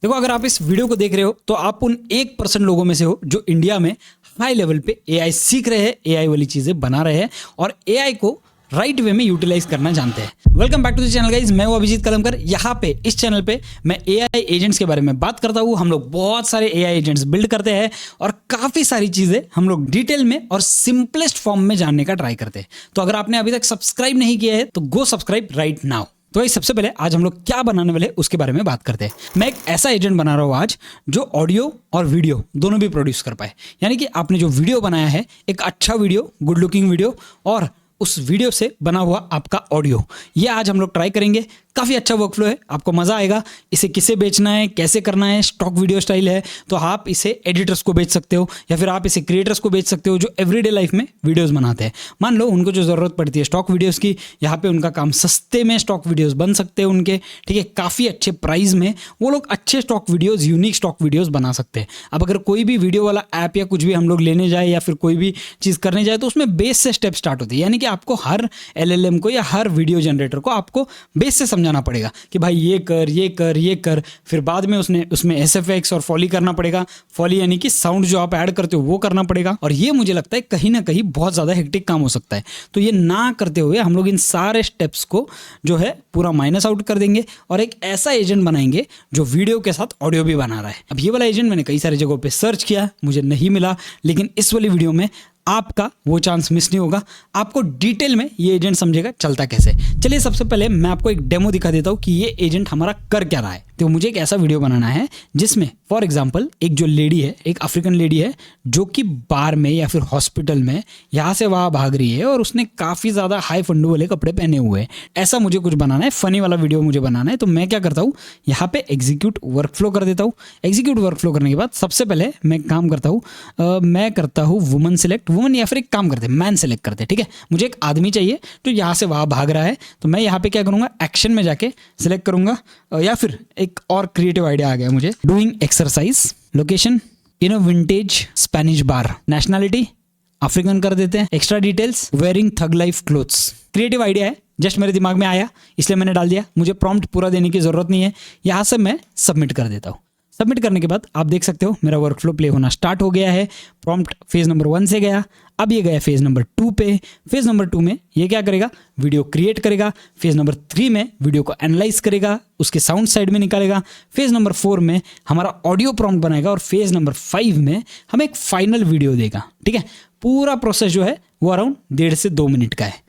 देखो, अगर आप इस वीडियो को देख रहे हो तो आप उन 1% लोगों में से हो जो इंडिया में हाई लेवल पे एआई सीख रहे हैं, एआई वाली चीजें बना रहे हैं और एआई को राइट वे में यूटिलाइज करना जानते हैं। Welcome back to the channel guys, मैं हूं अभिजीत कलमकर। यहाँ पे इस चैनल पे मैं एआई एजेंट्स के बारे में बात करता हूँ। हम लोग बहुत सारे एआई एजेंट्स बिल्ड करते हैं और काफी सारी चीजें हम लोग डिटेल में और सिंपलेस्ट फॉर्म में जानने का ट्राई करते हैं। तो अगर आपने अभी तक सब्सक्राइब नहीं किया है तो गो सब्सक्राइब राइट नाउ। तो सबसे पहले आज हम लोग क्या बनाने वाले उसके बारे में बात करते हैं। मैं एक ऐसा एजेंट बना रहा हूँ आज जो ऑडियो और वीडियो दोनों भी प्रोड्यूस कर पाए। यानी कि आपने जो वीडियो बनाया है, एक अच्छा वीडियो, गुड लुकिंग वीडियो और उस वीडियो से बना हुआ आपका ऑडियो, ये आज हम लोग ट्राई करेंगे। काफ़ी अच्छा वर्कफ्लो है, आपको मज़ा आएगा। इसे किसे बेचना है, कैसे करना है, स्टॉक वीडियो स्टाइल है तो आप इसे एडिटर्स को बेच सकते हो या फिर आप इसे क्रिएटर्स को बेच सकते हो जो एवरीडे लाइफ में वीडियोस बनाते हैं। मान लो उनको जो ज़रूरत पड़ती है स्टॉक वीडियोस की, यहाँ पे उनका काम सस्ते में स्टॉक वीडियोस बन सकते हैं उनके, ठीक है, काफ़ी अच्छे प्राइस में वो लोग अच्छे stock videos, unique stock videos बना सकते हैं। अब अगर कोई भी वीडियो वाला ऐप या कुछ भी हम लोग लेने जाए या फिर कोई भी चीज़ करने जाए तो उसमें बेस से स्टेप स्टार्ट होती है। यानी कि आपको हर एलएलएम को या हर वीडियो जनरेटर को आपको बेस से समझाना पड़ेगा कि भाई ये कर, ये कर, ये कर। फिर बाद में उसमें एसएफएक्स और फॉली करना पड़ेगा। फॉली यानी कि साउंड जो आप ऐड करते हो वो करना पड़ेगा। और ये मुझे लगता है कहीं ना कहीं बहुत ज़्यादा हेक्टिक काम हो सकता है। तो ये ना करते हुए हम लोग इन सारे स्टेप्स को जो है पूरा माइनस आउट कर देंगे और एक ऐसा एजेंट बनाएंगे जो वीडियो के साथ ऑडियो भी बना रहा है। अब ये वाला एजेंट मैंने कई सारी जगहों पे सर्च किया, मुझे नहीं मिला, लेकिन इस वाली वीडियो में आपका वो चांस मिस नहीं होगा। आपको डिटेल में ये एजेंट समझेगा चलता कैसे। चलिए सबसे पहले मैं आपको एक डेमो दिखा देता हूँ कि ये एजेंट हमारा कर क्या रहा है। तो मुझे एक ऐसा वीडियो बनाना है जिसमें फॉर एग्जांपल एक जो लेडी है, एक अफ्रीकन लेडी है जो कि बार में या फिर हॉस्पिटल में यहाँ से वहाँ भाग रही है और उसने काफ़ी ज़्यादा हाई फंडू वाले कपड़े पहने हुए हैं। ऐसा मुझे कुछ बनाना है, फनी वाला वीडियो मुझे बनाना है। तो मैं क्या करता हूँ, यहाँ पे एग्जीक्यूट वर्कफ्लो कर देता हूँ। एग्जीक्यूट वर्कफ्लो करने के बाद सबसे पहले मैं काम करता हूँ, मैं करता हूँ वुमन सेलेक्ट, वुमन या फिर एक काम करते हैं मैन सेलेक्ट करते हैं। ठीक है, मुझे एक आदमी चाहिए जो यहाँ से वहाँ भाग रहा है। तो मैं यहाँ पे क्या करूँगा, एक्शन में जाके सिलेक्ट करूँगा या फिर एक और क्रिएटिव आइडिया आ गया मुझे, doing exercise, location in a vintage Spanish bar, nationality African कर देते हैं, एक्स्ट्रा डिटेल्स वेयरिंग थग लाइफ क्लोथ्स। क्रिएटिव आइडिया है, जस्ट मेरे दिमाग में आया इसलिए मैंने डाल दिया। मुझे प्रॉम्प्ट पूरा देने की जरूरत नहीं है। यहाँ से मैं सबमिट कर देता हूँ। सबमिट करने के बाद आप देख सकते हो मेरा वर्कफ्लो प्ले होना स्टार्ट हो गया है। प्रॉम्प्ट फेज नंबर 1 से गया, अब ये गया फेज नंबर 2 पे। फेज नंबर 2 में ये क्या करेगा, वीडियो क्रिएट करेगा। फेज नंबर 3 में वीडियो को एनालाइज करेगा, उसके साउंड साइड में निकालेगा। फेज नंबर 4 में हमारा ऑडियो प्रॉम्प्ट बनाएगा और फेज नंबर 5 में हमें एक फाइनल वीडियो देगा। ठीक है, पूरा प्रोसेस जो है वो अराउंड 1.5 से 2 मिनट का है।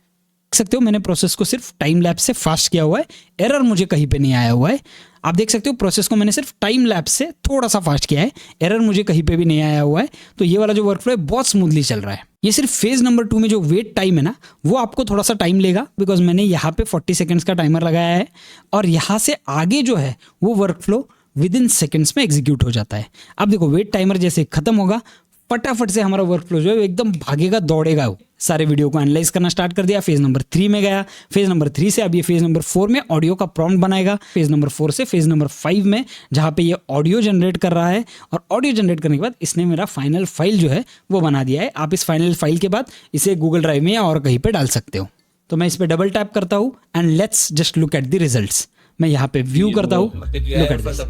देख सकते हो मैंने प्रोसेस को सिर्फ टाइम लैप्स से फास्ट किया हुआ है, एरर मुझे कहीं पे नहीं आया हुआ है। आप देख सकते हो प्रोसेस को मैंने सिर्फ टाइम लैप्स से थोड़ा सा फास्ट किया है, एरर मुझे कहीं पे भी नहीं आया हुआ है। तो ये वाला जो वर्कफ्लो है बहुत स्मूथली चल रहा है। ये सिर्फ फेज नंबर 2 में जो वेट टाइम है ना, वो आपको थोड़ा सा टाइम लेगा बिकॉज मैंने यहाँ पे 40 सेकेंड्स का टाइमर लगाया है और यहाँ से आगे जो है वो वर्कफ्लो विद इन सेकेंड्स में एग्जीक्यूट हो जाता है। अब देखो वेट टाइमर जैसे खत्म होगा, फटाफट से हमारा वर्कफ्लो जो है एकदम भागेगा, दौड़ेगा। सारे वीडियो को एनालाइज करना स्टार्ट कर दिया। फेज नंबर 3 में गया, फेज नंबर 3 से अब ये फेज नंबर 4 में ऑडियो का प्रॉम्प्ट बनाएगा। फेज नंबर 4 से फेज नंबर 5 में जहाँ पे ये ऑडियो जनरेट कर रहा है और ऑडियो जनरेट करने के बाद इसने मेरा फाइनल फाइल जो है वो बना दिया है। आप इस फाइनल फाइल के बाद इसे गूगल ड्राइव में या और कहीं पर डाल सकते हो। तो मैं इस पर डबल टैप करता हूँ and let's just look at the results. मैं यहाँ पे व्यू करता हूँ, लुक एट दिस।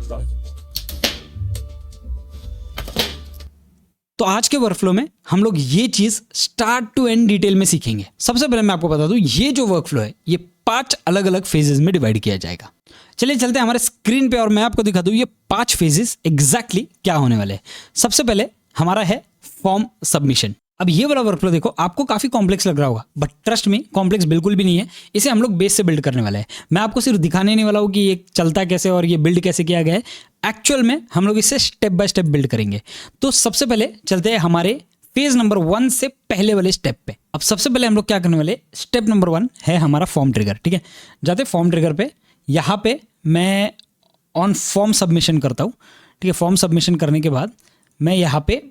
तो आज के वर्कफ्लो में हम लोग ये चीज स्टार्ट टू एंड डिटेल में सीखेंगे। सबसे पहले मैं आपको बता दूं, ये जो वर्कफ्लो है ये 5 अलग अलग फेजेस में डिवाइड किया जाएगा। चलिए चलते हैं हमारे स्क्रीन पे और मैं आपको दिखा दूं ये 5 फेजेस एग्जैक्टली क्या होने वाले हैं। सबसे पहले हमारा है फॉर्म सबमिशन। अब ये वाला वर्कफ्लो देखो, आपको काफी कॉम्प्लेक्स लग रहा होगा बट ट्रस्ट मी कॉम्प्लेक्स बिल्कुल भी नहीं है। इसे हम लोग बेस से बिल्ड करने वाले हैं। मैं आपको सिर्फ दिखाने नहीं वाला हूँ कि ये चलता कैसे और ये बिल्ड कैसे किया गया है। एक्चुअल में हम लोग इसे स्टेप बाय स्टेप बिल्ड करेंगे। तो सबसे पहले चलते हैं हमारे फेज नंबर 1 से पहले वाले स्टेप पे। अब सबसे पहले हम लोग क्या करने वाले, स्टेप नंबर 1 है हमारा फॉर्म ट्रिगर। ठीक है, जाते फॉर्म ट्रिगर पे, यहाँ पे मैं ऑन फॉर्म सबमिशन करता हूँ। ठीक है, फॉर्म सबमिशन करने के बाद मैं यहाँ पे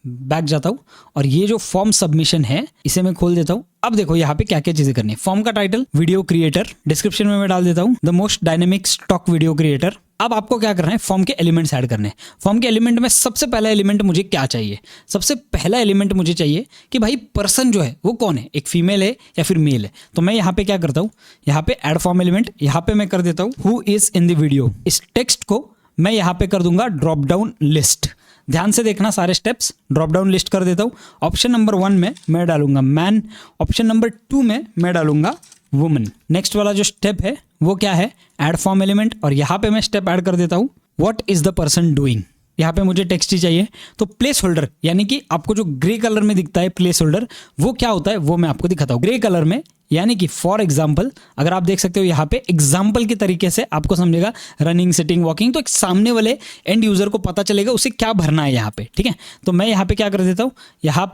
बैक जाता हूँ और ये जो फॉर्म सबमिशन है इसे मैं खोल देता हूँ। अब देखो यहाँ पे क्या क्या चीजें करनी है। फॉर्म का टाइटल वीडियो क्रिएटर, डिस्क्रिप्शन में मैं डाल देता हूँ the most dynamic stock video creator. अब आपको क्या करना है, फॉर्म के एलिमेंट्स ऐड करने हैं। फॉर्म के एलिमेंट में सबसे पहला एलिमेंट मुझे क्या चाहिए, सबसे पहला एलिमेंट मुझे चाहिए कि भाई पर्सन जो है वो कौन है, एक फीमेल है या फिर मेल है। तो मैं यहाँ पे क्या करता हूँ, यहाँ पे ऐड फॉर्म एलिमेंट, यहाँ पे मैं कर देता हूँ who is in the video. इस टेक्स्ट को मैं यहाँ पे कर दूंगा ड्रॉप डाउन लिस्ट। ध्यान से देखना सारे स्टेप्स, ड्रॉप डाउन लिस्ट कर देता हूँ। ऑप्शन नंबर 1 में मैं डालूंगा मैन, ऑप्शन नंबर 2 में मैं डालूंगा वुमन। नेक्स्ट वाला जो स्टेप है वो क्या है, ऐड फॉर्म एलिमेंट, और यहाँ पे मैं स्टेप ऐड कर देता हूँ what is the person doing. यहाँ पे मुझे टेक्स्ट ही चाहिए, तो प्लेस होल्डर यानी कि आपको जो ग्रे कलर में दिखता है प्लेस होल्डर, वो क्या होता है वो मैं आपको दिखाता हूँ। ग्रे कलर में यानी कि फॉर एग्जाम्पल, अगर आप देख सकते हो यहाँ पे एग्जाम्पल के तरीके से आपको समझेगा रनिंग, सिटिंग, वॉकिंग, तो एक सामने वाले एंड यूजर को पता चलेगा उसे क्या भरना है यहाँ पे, ठीक है। तो मैं यहाँ पे क्या कर देता हूँ, यहाँ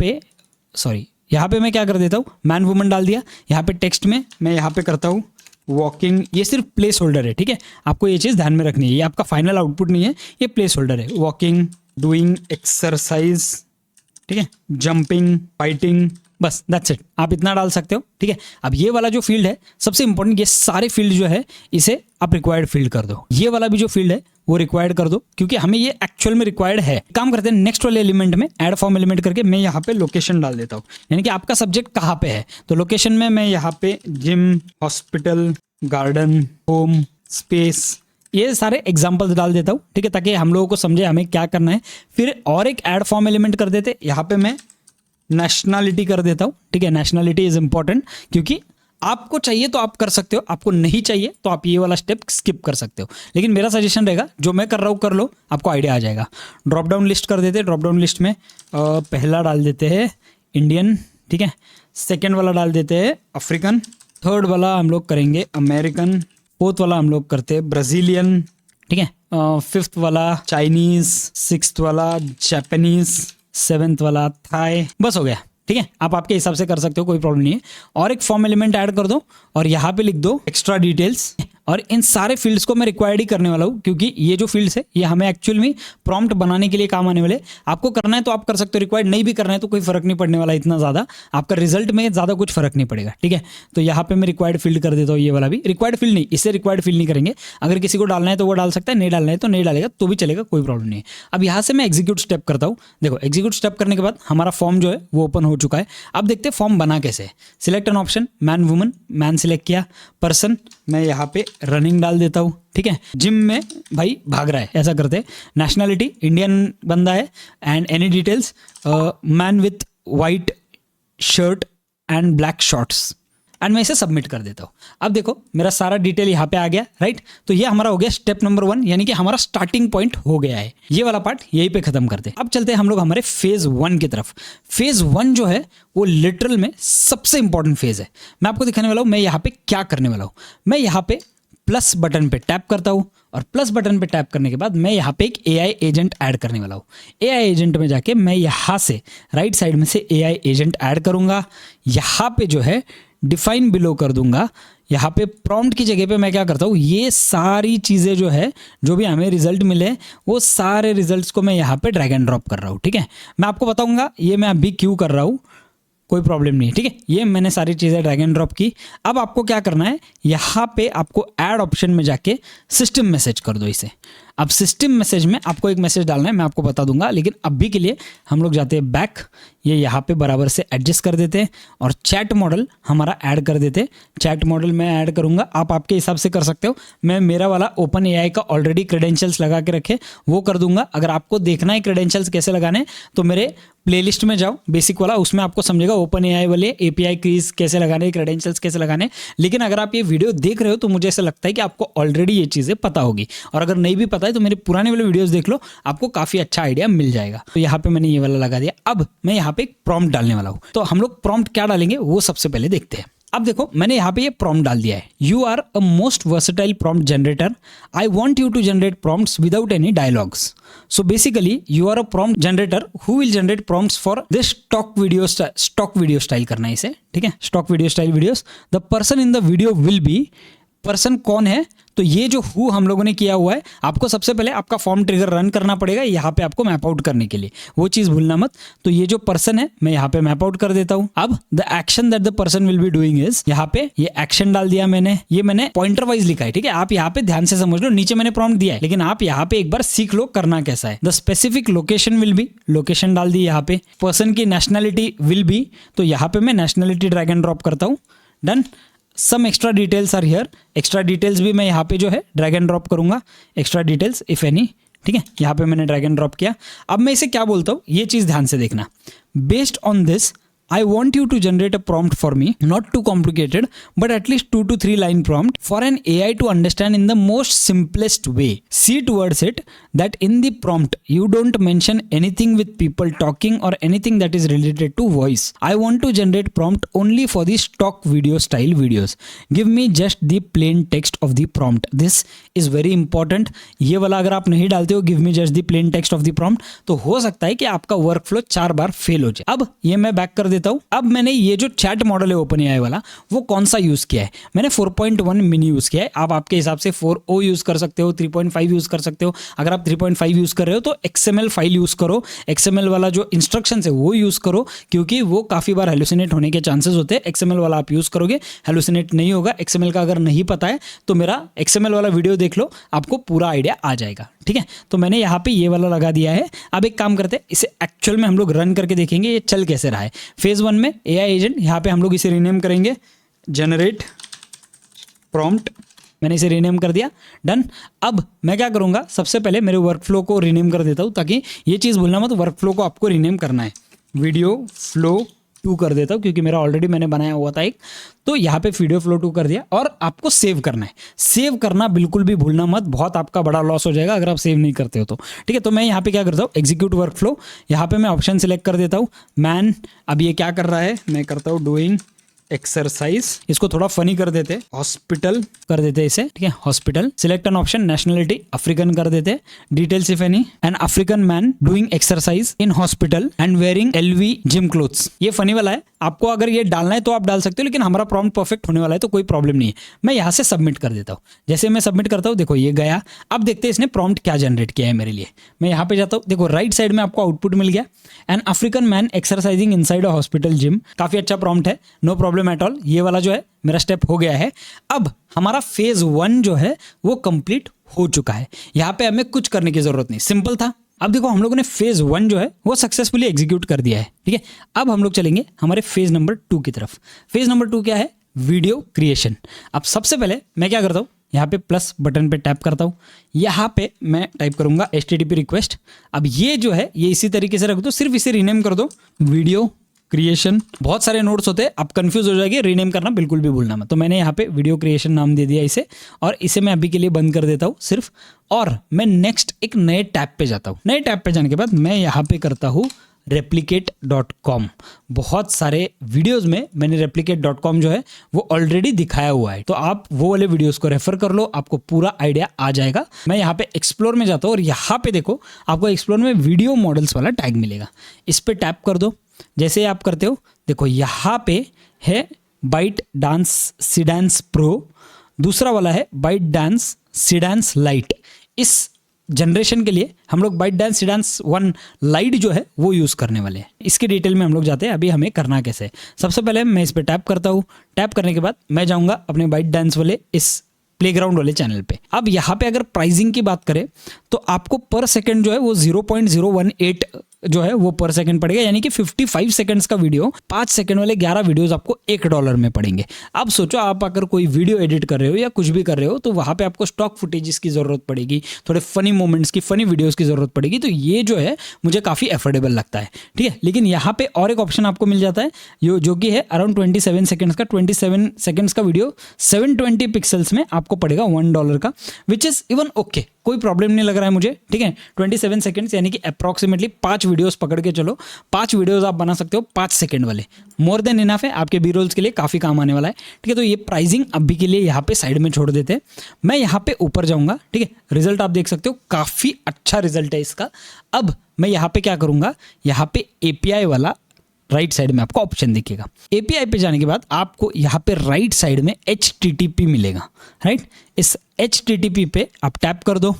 पे मैं क्या कर देता हूँ, मैन वुमन डाल दिया। यहाँ पे टेक्स्ट में मैं यहाँ पे करता हूँ वॉकिंग, ये सिर्फ प्लेस होल्डर है, ठीक है। आपको ये चीज़ ध्यान में रखनी है, ये आपका फाइनल आउटपुट नहीं है, ये प्लेस होल्डर है। वॉकिंग, डूइंग, एक्सरसाइज, ठीक है, जंपिंग, फाइटिंग, बस दैट्स इट। आप इतना डाल सकते हो, ठीक है। अब ये वाला जो फील्ड है सबसे इंपॉर्टेंट, ये सारे फील्ड जो है इसे आप रिक्वायर्ड फील्ड कर दो। ये वाला भी जो फील्ड है वो रिक्वायर्ड कर दो, क्योंकि हमें ये एक्चुअल में रिक्वायर्ड है। काम करते हैं नेक्स्ट वाले एलिमेंट में, ऐड फॉर्म एलिमेंट करके मैं यहाँ पे लोकेशन डाल देता हूँ, यानी कि आपका सब्जेक्ट कहाँ पे है। तो लोकेशन में मैं यहाँ पे gym, hospital, garden, home, space, ये सारे एग्जाम्पल्स डाल देता हूँ, ठीक है, ताकि हम लोगों को समझे हमें क्या करना है। फिर और एक ऐड फॉर्म एलिमेंट कर देते, यहाँ पे मैं नेशनलिटी कर देता हूँ, ठीक है। नेशनलिटी इज इंपॉर्टेंट, क्योंकि आपको चाहिए तो आप कर सकते हो, आपको नहीं चाहिए तो आप ये वाला स्टेप स्किप कर सकते हो, लेकिन मेरा सजेशन रहेगा जो मैं कर रहा हूँ कर लो, आपको आइडिया आ जाएगा। ड्रॉप डाउन लिस्ट कर देते, ड्रॉप डाउन लिस्ट में पहला डाल देते हैं इंडियन, ठीक है। सेकेंड वाला डाल देते हैं अफ्रीकन, थर्ड वाला हम लोग करेंगे अमेरिकन, फोर्थ वाला हम लोग करते हैं ब्राज़ीलियन, ठीक है। फिफ्थ वाला चाइनीज, सिक्स्थ वाला जापानीज, सेवेंथ वाला थाई, बस हो गया, ठीक है। आप आपके हिसाब से कर सकते हो, कोई प्रॉब्लम नहीं है। और एक फॉर्म एलिमेंट ऐड कर दो और यहाँ पे लिख दो एक्स्ट्रा डिटेल्स, और इन सारे फील्ड्स को मैं रिक्वायर्ड ही करने वाला हूँ, क्योंकि ये जो फील्ड्स है ये हमें एक्चुअल में प्रॉम्प्ट बनाने के लिए काम आने वाले। आपको करना है तो आप कर सकते हो, रिक्वायर्ड नहीं भी करना है तो कोई फर्क नहीं पड़ने वाला इतना ज़्यादा, आपका रिजल्ट में ज़्यादा कुछ फर्क नहीं पड़ेगा, ठीक है। तो यहाँ पे मैं रिक्वायर्ड फील्ड कर देता हूँ, ये वाला भी रिक्वायर्ड फील्ड नहीं, इससे रिक्वायर्ड फील्ड नहीं करेंगे। अगर किसी को डालना है तो वो डाल सकता है, नहीं डालना है तो नहीं डालेगा, तो भी चलेगा, कोई प्रॉब्लम नहीं है। अब यहाँ से मैं एग्जीक्यूट स्टेप करता हूँ। देखो एग्जीक्यूट स्टेप करने के बाद हमारा फॉर्म जो है वो ओपन हो चुका है। अब देखते हैं फॉर्म बना कैसे है। Select an option, man woman, man select किया, पर्सन मैं यहाँ पे रनिंग डाल देता हूँ, ठीक है। जिम में भाई भाग रहा है, ऐसा करते हैं। नेशनलिटी इंडियन बंदा है, and any details man with white shirt and black shorts, and मैं इसे सबमिट कर देता हूँ। अब देखो मेरा सारा डिटेल यहाँ पे आ गया, राइट। तो ये हमारा हो गया स्टेप नंबर 1, यानी कि हमारा स्टार्टिंग पॉइंट हो गया है। ये वाला पार्ट यहीं पे खत्म करते हैं। अब चलते हैं हम लोग हमारे फेज 1 की तरफ। फेज 1 जो है वो लिटरल में सबसे इंपॉर्टेंट फेज है। मैं आपको दिखाने वाला हूँ मैं यहाँ पे क्या करने वाला हूँ। मैं यहाँ पे प्लस बटन पे टैप करता हूँ, और प्लस बटन पे टैप करने के बाद मैं यहाँ पे एक AI एजेंट ऐड करने वाला हूँ। AI एजेंट में जाके मैं यहाँ से राइट साइड में से AI एजेंट ऐड करूँगा। यहाँ पे जो है डिफाइन बिलो कर दूंगा। यहाँ पे प्रॉम्प्ट की जगह पे मैं क्या करता हूँ, ये सारी चीज़ें जो है जो भी हमें रिजल्ट मिले वो सारे रिजल्ट्स को मैं यहाँ पे ड्रैग एंड ड्रॉप कर रहा हूँ, ठीक है। मैं आपको बताऊँगा ये मैं अभी क्यों कर रहा हूँ, कोई प्रॉब्लम नहीं है, ठीक है। ये मैंने सारी चीज़ें ड्रैग एंड ड्रॉप की। अब आपको क्या करना है, यहाँ पे आपको ऐड ऑप्शन में जाके सिस्टम मैसेज कर दो इसे। अब सिस्टम मैसेज में आपको एक मैसेज डालना है, मैं आपको बता दूंगा, लेकिन अभी के लिए हम लोग जाते हैं बैक, ये यहाँ पे बराबर से एडजस्ट कर देते हैं, और चैट मॉडल हमारा ऐड कर देते हैं। चैट मॉडल मैं ऐड करूँगा, आप आपके हिसाब से कर सकते हो। मैं मेरा वाला ओपन AI का ऑलरेडी क्रेडेंशियल्स लगा के रखे वो कर दूंगा। अगर आपको देखना है क्रेडेंशियल्स कैसे लगाने, तो मेरे प्लेलिस्ट में जाओ बेसिक वाला, उसमें आपको समझेगा ओपन AI वाले API कीज कैसे लगाने, क्रेडेंशियल्स कैसे लगाने। लेकिन अगर आप ये वीडियो देख रहे हो तो मुझे ऐसा लगता है कि आपको ऑलरेडी ये चीज़ें पता होगी, और अगर नहीं भी पता है तो मेरे पुराने वाले वीडियोस देख लो, आपको काफ़ी अच्छा आइडिया मिल जाएगा। तो यहाँ पे मैंने ये वाला लगा दिया। अब मैं यहाँ पे एक प्रॉम्प्ट डालने वाला हूँ। तो हम लोग प्रॉम्प्ट क्या डालेंगे वो सबसे पहले देखते हैं। अब देखो मैंने यहाँ पे ये प्रॉम्प्ट डाल दिया है, you are a most versatile prompt generator, I want you to generate prompts without any dialogues. So basically you are a prompt generator who will generate prompts for this stock video style करना है इसे, ठीक है, stock video style videos. The person in the video will be, person कौन है, तो ये जो हु हम लोगों ने किया हुआ है, आपको सबसे पहले आपका फॉर्म ट्रिगर रन करना पड़ेगा यहाँ पे आपको मैप आउट करने के लिए, वो चीज़ भूलना मत। तो ये जो पर्सन है मैं यहाँ पे मैप आउट कर देता हूँ। अब the action that the person will be doing is, यहाँ पे ये एक्शन डाल दिया मैंने, ये मैंने पॉइंटर वाइज लिखा है, ठीक है। आप यहाँ पे ध्यान से समझ लो, नीचे मैंने प्रॉम्प्ट दिया है, लेकिन आप यहाँ पे एक बार सीख लो करना कैसा है। The specific location will be, location डाल दी यहाँ पे। पर्सन की नेशनलिटी विल बी, तो यहाँ पे मैं नेशनलिटी ड्रैग एंड ड्रॉप करता हूँ, done. Some extra details are here. Extra details भी मैं यहाँ पे जो है ड्रैग एंड ड्रॉप करूँगा, एक्स्ट्रा डिटेल्स इफ एनी, ठीक है। यहाँ पे मैंने ड्रैग एंड ड्रॉप किया। अब मैं इसे क्या बोलता हूँ, ये चीज़ ध्यान से देखना। Based on this I want you to generate a prompt for me, not too complicated, but at least 2 to 3 line prompt for an AI to understand in the most simplest way. See towards it that in the prompt you don't mention anything with people talking or anything that is related to voice. I want to generate prompt only for the stock video style videos. Give me just the plain text of the prompt. This is very important. ये वाला अगर आप नहीं डालते हो give me just the plain text of the prompt, तो हो सकता है कि आपका वर्कफ्लो 4 बार फेल हो जाए। अब ये मैं बैक कर देता हूं। अब मैंने ये जो चैट मॉडल है ओपन एआई वाला, वो कौन सा यूज किया है, मैंने 4.1 मिनी यूज किया है। आप आपके हिसाब से 4o यूज कर सकते हो, 3.5 यूज कर सकते हो। अगर आप 3.5 यूज कर रहे हो तो XML फाइल यूज करो, XML वाला जो इंस्ट्रक्शन है वो यूज करो, क्योंकि वो काफी बार हेलुसिनेट होने के चांसेस होते हैं। XML वाला आप यूज करोगे, हेलुसिनेट नहीं होगा। XML का अगर नहीं पता है तो मेरा XML वाला वीडियो देख लो, आपको पूरा आइडिया आ जाएगा, ठीक है। तो मैंने यहाँ पे ये वाला लगा दिया है। अब एक काम करते हैं, इसे एक्चुअल में हम लोग रन करके देखेंगे ये चल कैसे रहा है। फेज 1 में एआई एजेंट, यहाँ पे हम लोग इसे रीनेम करेंगे जनरेट प्रॉम्प्ट। मैंने इसे रीनेम कर दिया, डन। अब मैं क्या करूँगा, सबसे पहले मेरे वर्कफ्लो को रीनेम कर देता हूँ, ताकि ये चीज़ भूलना मत, वर्कफ्लो को आपको रीनेम करना है। वीडियो फ्लो 2 कर देता हूँ, क्योंकि मेरा ऑलरेडी मैंने बनाया हुआ था एक। तो यहाँ पे वीडियो फ्लो 2 कर दिया, और आपको सेव करना है। सेव करना बिल्कुल भी भूलना मत, बहुत आपका बड़ा लॉस हो जाएगा अगर आप सेव नहीं करते हो तो, ठीक है। तो मैं यहाँ पे क्या करता हूँ, एग्जीक्यूट वर्कफ्लो, यहाँ पे मैं ऑप्शन सिलेक्ट कर देता हूँ मैन। अब ये क्या कर रहा है, मैं करता हूँ डूइंग एक्सरसाइज। इसको थोड़ा फनी कर देते, हॉस्पिटल कर देते इसे, ठीक है। Hospital, select an option, nationality African कर देते, details if any, an African man doing exercise in hospital and wearing LV gym clothes. ये फनी वाला है, आपको अगर ये डालना है तो आप डाल सकते हो, लेकिन हमारा प्रॉम्प्ट परफेक्ट होने वाला है तो कोई प्रॉब्लम नहीं है। मैं यहाँ से सबमिट कर देता हूँ। जैसे मैं सबमिट करता हूँ, देखो ये गया। अब देखते हैं इसने प्रॉम्प्ट क्या जनरेट किया है मेरे लिए। मैं यहाँ पे जाता हूँ, देखो राइट साइड में आपको आउटपुट मिल गया, an African man exercising inside a hospital gym. काफी अच्छा प्रॉम्प्ट है, नो प्रॉब्लम एट ऑल। ये वाला जो है मेरा स्टेप हो गया है। अब हमारा फेज 1 जो है वो कंप्लीट हो चुका है। यहाँ पे हमें कुछ करने की जरूरत नहीं, सिंपल था। अब देखो हम लोगों ने फेज 1 जो है वो सक्सेसफुली एग्जीक्यूट कर दिया है, ठीक है। अब हम लोग चलेंगे हमारे फेज नंबर 2 की तरफ। फेज नंबर 2 क्या है, वीडियो क्रिएशन। अब सबसे पहले मैं क्या करता हूँ, यहाँ पे प्लस बटन पे टैप करता हूँ। यहाँ पे मैं टाइप करूंगा HTTP रिक्वेस्ट। अब ये जो है ये इसी तरीके से रख दो, सिर्फ इसे रीनेम कर दो वीडियो क्रिएशन। बहुत सारे नोट्स होते हैं, आप कंफ्यूज हो जाएंगे, रीनेम करना बिल्कुल भी भूलना मत। तो मैंने यहाँ पे वीडियो क्रिएशन नाम दे दिया इसे, और इसे मैं अभी के लिए बंद कर देता हूँ सिर्फ। और मैं नेक्स्ट एक नए टैब पे जाता हूँ। नए टैब पे जाने के बाद मैं यहाँ पे करता हूँ replicate.com। बहुत सारे वीडियोस में मैंने replicate.com जो है वो ऑलरेडी दिखाया हुआ है, तो आप वो वाले वीडियोस को रेफर कर लो, आपको पूरा आइडिया आ जाएगा। मैं यहाँ पे एक्सप्लोर में जाता हूँ, और यहाँ पे देखो आपको एक्सप्लोर में वीडियो मॉडल्स वाला टैग मिलेगा, इस पे टैप कर दो। जैसे आप करते हो, देखो यहाँ पे है बाइट डांस सीडांस प्रो, दूसरा वाला है बाइट डांस सीडांस लाइट। इस जनरेशन के लिए हम लोग बाइट डांस सीडांस 1 लाइट जो है वो यूज़ करने वाले हैं। इसके डिटेल में हम लोग जाते हैं, अभी हमें करना कैसे है। सबसे पहले मैं इस पर टैप करता हूँ। टैप करने के बाद मैं जाऊँगा अपने बाइट डांस वाले इस प्लेग्राउंड वाले चैनल पे। अब यहाँ पे अगर प्राइसिंग की बात करें तो आपको पर सेकंड जो है वो 0.018 जो है वो पर सेकंड पड़ेगा, यानी कि 55 सेकंड्स का वीडियो 5 सेकंड वाले 11 वीडियोस आपको $1 में पड़ेंगे। अब सोचो आप अगर कोई वीडियो एडिट कर रहे हो या कुछ भी कर रहे हो तो वहाँ पे आपको स्टॉक फुटेजेस की ज़रूरत पड़ेगी, थोड़े फनी मोमेंट्स की, फनी वीडियोस की ज़रूरत पड़ेगी। तो ये जो है मुझे काफ़ी एफोर्डेबल लगता है, ठीक है। लेकिन यहाँ पे और एक ऑप्शन आपको मिल जाता है जो कि है अराउंड 27 सेकंड्स का। 27 सेकंड्स का वीडियो 720 पिक्सल्स में आपको पड़ेगा $1 का, विच इज़ इवन ओके, कोई प्रॉब्लम नहीं लग रहा है मुझे, ठीक है। 27 सेकंड्स यानी कि अप्रॉक्सीमेटली 5 वीडियोस पकड़ के चलो, 5 वीडियोस आप बना सकते हो 5 सेकंड वाले, मोर देन इनफ है, आपके बी रोल्स के लिए काफ़ी काम आने वाला है, ठीक है। तो ये प्राइसिंग अभी के लिए यहाँ पे साइड में छोड़ देते हैं। मैं यहाँ पे ऊपर जाऊँगा, ठीक है। रिजल्ट आप देख सकते हो, काफ़ी अच्छा रिजल्ट है इसका। अब मैं यहाँ पे क्या करूँगा, यहाँ पे API वाला राइट साइड में आपको ऑप्शन दिखेगा। API पे जाने के बाद आपको यहाँ पे राइट साइड में HTTP मिलेगा, राइट। इस HTTP पे आप टैप कर दो,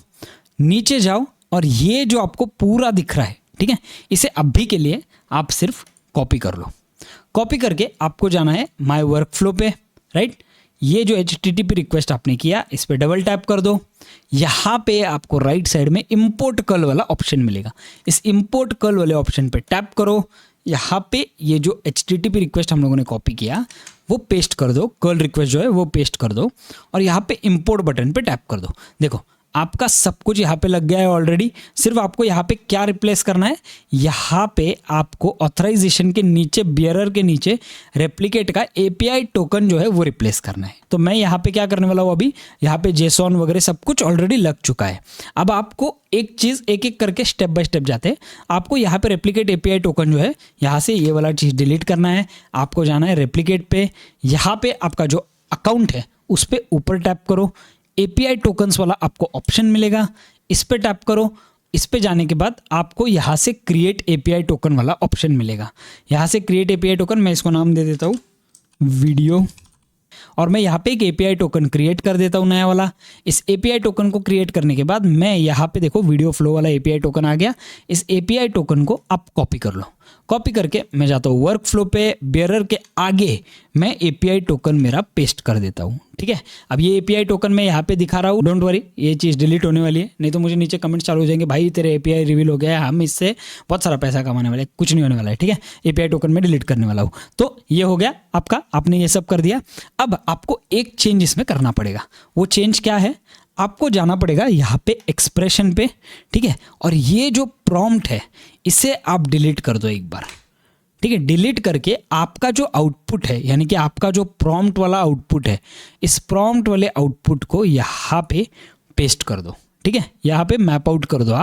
नीचे जाओ, और ये जो आपको पूरा दिख रहा है, ठीक है, इसे अभी के लिए आप सिर्फ कॉपी कर लो। कॉपी करके आपको जाना है माय वर्कफ्लो पे, राइट। ये जो HTTP रिक्वेस्ट आपने किया इस पे डबल टैप कर दो। यहाँ पे आपको राइट साइड में इंपोर्ट कर्ल वाला ऑप्शन मिलेगा, इस इंपोर्ट कर्ल वाले ऑप्शन पे टैप करो। यहाँ पे ये जो HTTP रिक्वेस्ट हम लोगों ने कॉपी किया वो पेस्ट कर दो, कर्ल रिक्वेस्ट जो है वो पेस्ट कर दो और यहाँ पे इंपोर्ट बटन पे टैप कर दो। देखो आपका सब कुछ यहाँ पे लग गया है ऑलरेडी। सिर्फ आपको यहाँ पे क्या रिप्लेस करना है, यहाँ पे आपको ऑथराइजेशन के नीचे, बियरर के नीचे रेप्लिकेट का एपीआई टोकन जो है वो रिप्लेस करना है। तो मैं यहाँ पे क्या करने वाला हूँ, अभी यहाँ पे जेसॉन वगैरह सब कुछ ऑलरेडी लग चुका है। अब आपको एक चीज़ एक एक करके स्टेप बाय स्टेप जाते हैं। आपको यहाँ पे रेप्लिकेट एपीआई टोकन जो है, यहाँ से ये वाला चीज़ डिलीट करना है। आपको जाना है रेप्लिकेट पे, यहाँ पे आपका जो अकाउंट है उस पर ऊपर टैप करो, एपीआई टोकन्स वाला आपको ऑप्शन मिलेगा, इस पे टैप करो। इस पे जाने के बाद आपको यहाँ से क्रिएट एपीआई टोकन वाला ऑप्शन मिलेगा। यहाँ से क्रिएट एपीआई टोकन, मैं इसको नाम दे देता हूँ वीडियो, और मैं यहाँ पे एक एपीआई टोकन क्रिएट कर देता हूँ नया वाला। इस एपीआई टोकन को क्रिएट करने के बाद मैं यहाँ पे देखो वीडियो फ्लो वाला एपीआई टोकन आ गया। इस एपीआई टोकन को आप कॉपी कर लो। कॉपी करके मैं जाता हूँ वर्क फ्लो पे, बियरर के आगे मैं एपीआई टोकन मेरा पेस्ट कर देता हूँ। ठीक है, अब ये एपीआई टोकन मैं यहाँ पे दिखा रहा हूँ। डोंट वरी, ये चीज़ डिलीट होने वाली है, नहीं तो मुझे नीचे कमेंट चालू हो जाएंगे, भाई तेरे एपीआई रिवील हो गया है, हम इससे बहुत सारा पैसा कमाने वाले। कुछ नहीं होने वाला है। ठीक है, एपीआई टोकन में डिलीट करने वाला हूँ। तो ये हो गया आपका, आपने ये सब कर दिया। अब आपको एक चेंज इसमें करना पड़ेगा। वो चेंज क्या है, आपको जाना पड़ेगा यहाँ पे एक्सप्रेशन पे। ठीक है, और ये जो प्रॉम्प्ट है इसे आप डिलीट कर दो एक बार। ठीक है, डिलीट करके आपका जो आउटपुट है, यानी कि आपका जो प्रॉम्प्ट वाला आउटपुट है, इस प्रॉम्प्ट वाले आउटपुट को यहाँ पे पेस्ट कर दो। ठीक है, यहाँ पे मैप आउट कर दो।